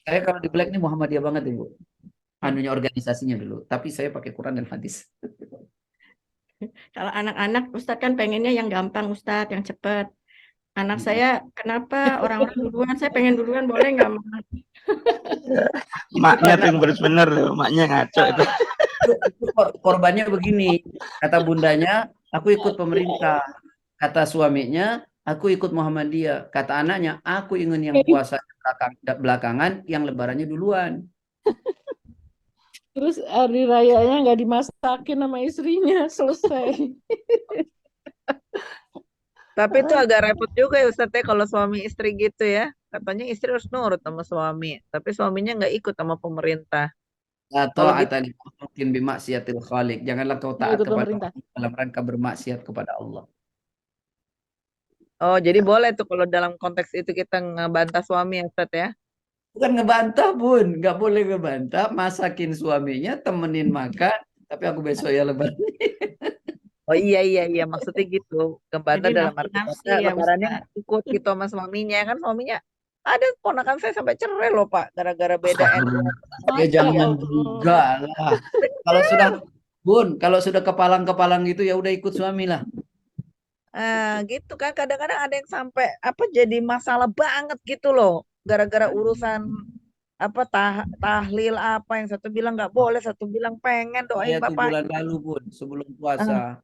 Saya kalau di Black ini Muhammadiyah banget Ibu. Anunya organisasinya dulu. Tapi saya pakai Quran dan hadis. Kalau anak-anak Ustadz kan pengennya yang gampang Ustadz, yang cepat. Anak saya kenapa orang-orang duluan, saya pengen duluan boleh nggak? Maknya tuh yang benar loh, maknya ngaco itu. Korbannya begini, kata bundanya, aku ikut pemerintah. Kata suaminya, aku ikut Muhammadiyah. Kata anaknya, aku ingin yang puasa belakangan, yang lebarannya duluan. Terus hari rayanya nggak dimasakin sama istrinya, selesai. Tapi itu agak repot juga ya Ustadz ya kalau suami istri gitu ya. Katanya istri harus nurut sama suami, tapi suaminya nggak ikut sama pemerintah. Atau Kalau gitu, mungkin bimaksiatil khaliq. Janganlah kau taat Ikut kepada pemerintah. Allah dalam rangka bermaksiat kepada Allah. oh jadi boleh tuh kalau dalam konteks itu kita ngebantah suami ya Ustadz ya. Bukan ngebantah Bun, nggak boleh ngebantah. Masakin suaminya, temenin makan, tapi aku besok ya lebaran. Oh iya maksudnya gitu. Ngebantah Jadi dalam arti nafsi-nafsi kata ya, lebarannya Ustadz. ikut gitu sama suaminya kan suaminya ada ponakan saya sampai cerai loh Pak gara-gara beda NU. Ya jangan juga lah. Kalau sudah kepalang-kepalang gitu ya udah ikut suami lah. Gitu kan kadang-kadang ada yang sampai jadi masalah banget gitu loh gara-gara urusan tahlil yang satu bilang nggak boleh, satu bilang pengen doain Saya tuh bapak. bulan lalu Bun, sebelum puasa,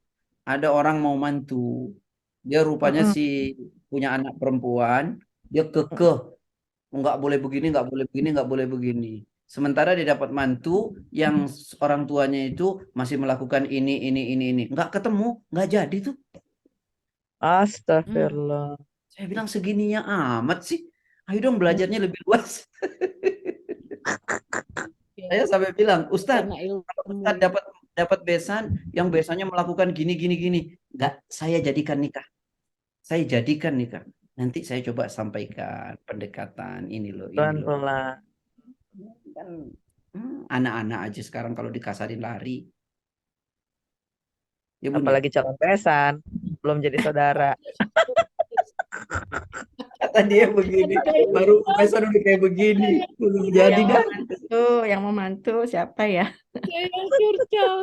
ada orang mau mantu, dia rupanya Mm-mm. si punya anak perempuan, dia kekeh, nggak boleh begini, nggak boleh begini, nggak boleh begini. Sementara dia dapat mantu yang orang tuanya itu masih melakukan ini, nggak ketemu, nggak jadi tuh. Astagfirullah. Saya bilang segininya amat sih, ayo dong belajarnya lebih luas. Saya sampai bilang, Ustadz, Karena kalau ilmu. Ustadz dapat besan, yang besannya melakukan gini, nggak, saya jadikan nikah. Saya jadikan nikah. Nanti saya coba sampaikan pendekatan ini loh. Pelan-pelan. Kan anak-anak aja sekarang kalau dikasarin lari. Ya Bun ya? Apalagi calon besan, belum jadi saudara. Kata dia begini, baru besan udah kayak begini. Belum jadi dah. Yang mau mantu siapa ya? Saya curcol.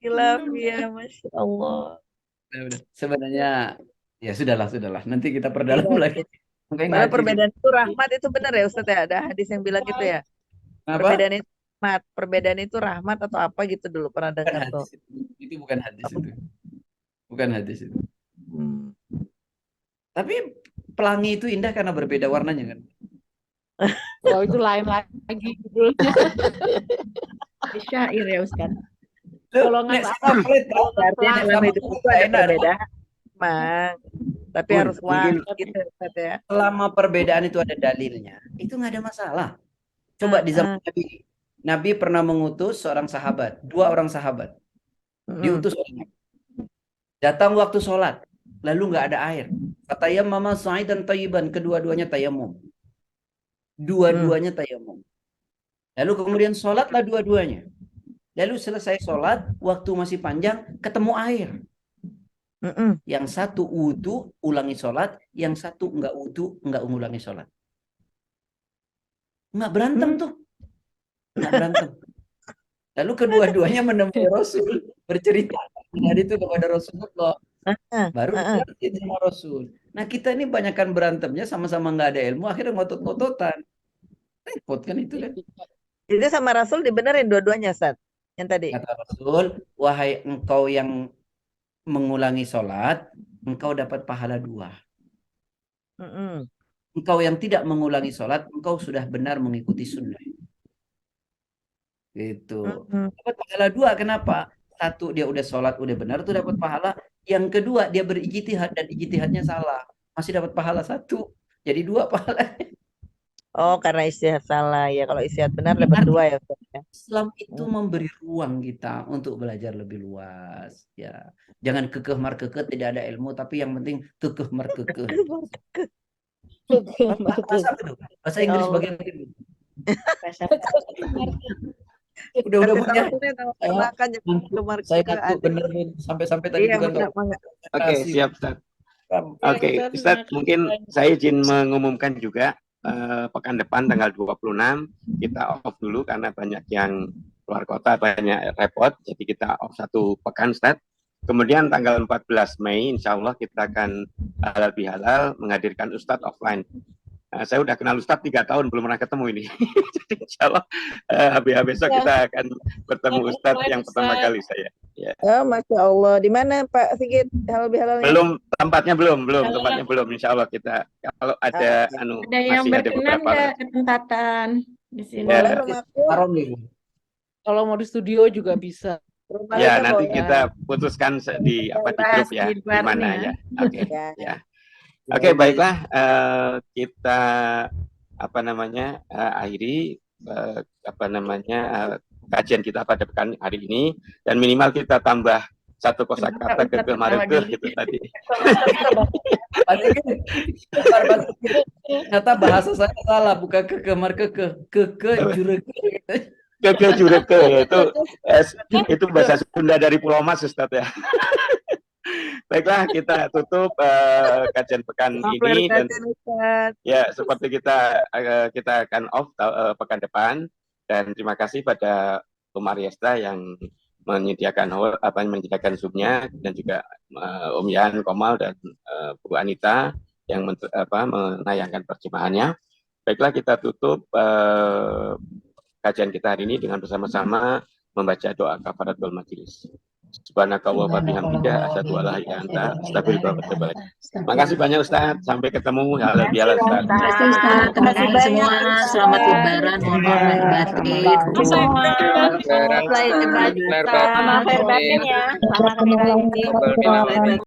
Hilaf ya, Masya Allah. Udah. Sebenarnya ya sudahlah. Nanti kita perdalam Iya, lagi. Sampai Padahal ngaji. perbedaan itu rahmat itu benar ya Ustaz ya. Ada hadis yang bilang gitu ya. Apa? Perbedaan itu rahmat, perbedaan itu rahmat atau apa gitu dulu pernah Bukan dengar tuh. hadis itu. Itu bukan hadis itu. Bukan hadis itu. Hmm. Tapi pelangi itu indah karena berbeda warnanya kan. Oh, itu lain lagi judulnya. Syair ya Ustaz. Kalau nggak salah, Artinya dalam sama hidup itu ada enak. perbedaan, Mang. Tapi Bun, harus mungkin wise gitu Ustaz ya. selama perbedaan itu ada dalilnya, itu nggak ada masalah. Coba di zaman Nabi, Nabi pernah mengutus seorang sahabat, 2 orang sahabat, diutus oleh Nabi. Datang waktu sholat, lalu nggak ada air. Fatayammama sa'idan thayyiban, kedua-duanya tayamum. Dua-duanya tayamum. Lalu kemudian sholatlah dua-duanya. Lalu selesai sholat, waktu masih panjang, ketemu air. Yang satu wudu, ulangi sholat. Yang satu nggak wudu, nggak mengulangi sholat. Nggak berantem tuh. Nggak berantem. Lalu kedua-duanya menemui Rasul, bercerita dari itu kepada Rasulullah. Baru dilatih sama Rasul. Nah kita ini banyakkan berantemnya, sama-sama nggak ada ilmu, akhirnya ngotot-ngototan. Repot kan itu kan. Jadi sama Rasul dibenerin dua-duanya Ustaz. Yang tadi. Kata Rasul, wahai engkau yang mengulangi sholat, engkau dapat pahala 2. Engkau yang tidak mengulangi sholat, engkau sudah benar mengikuti sunnah. Gitu. Dapat pahala 2, kenapa? 1, dia udah sholat, udah benar, tuh dapat pahala. Yang kedua, dia berijtihad dan ijtihadnya salah, masih dapat pahala 1. Jadi 2 pahala. Oh, karena istihad salah ya. Kalau istihad benar dapat 2 ya Ustaz ya. Islam itu memberi ruang kita untuk belajar lebih luas. Ya, jangan kekeh markekeh, tidak ada ilmu, tapi yang penting kekeh markekeh. Bahasa Inggris bagian itu. Udah punya. Saya ngaku benerin sampai tadi bukan. Oke, siap Ustaz. Oke, Ustaz, mungkin saya izin mengumumkan juga pekan depan tanggal 26 kita off dulu karena banyak yang keluar kota, banyak repot, jadi kita off 1 pekan Ustaz. Kemudian tanggal 14 Mei insya Allah kita akan halal bihalal menghadirkan Ustadz offline. Saya udah kenal Ustadz 3 tahun belum pernah ketemu ini. Jadi insya Allah besok kita akan bertemu Ustadz yang pertama kali saya. Ya. Oh, Masya Allah. Di mana Pak Sigit halal bihalalnya? Belum, tempatnya belum, tempatnya belum. Insya Allah kita kalau ada ada yang berkenan nggak kesempatan di sini? Ya. Kalau mau di studio juga bisa. Ya, nanti kita putuskan di grup ya, di mana ya. Oke, ya. Oke, baiklah, kita akhiri kajian kita pada pekan hari ini, dan minimal kita tambah 1 kosakata kekeh gitu tadi. Ternyata bahasa saya salah, bukan kekeh jureke. Kekeh jureke itu bahasa Sunda dari Pulau Mas Ustaz ya. Baiklah, kita tutup kajian pekan ini dan ya seperti kita akan off pekan depan, dan terima kasih pada Om Aryesta yang menyediakan Zoom-nya, dan juga Om Yan Komal dan Bu Anita yang menayangkan terjemahannya. Baiklah, kita tutup kajian kita hari ini dengan bersama-sama membaca doa kafaratul majelis. Subhanakallah wa bihamdika asyhadu an la ilaha illa anta astaghfiruka wa atubu ilaik. Makasih banyak Ustaz. Sampai ketemu. Halal bihalal Ustaz. Terima kasih Ustaz, teman-teman semua. Selamat Lebaran, mohon maaf lahir batin. Selamat lahir batin. Selamat lahir batin ya. Selamat lahir batin.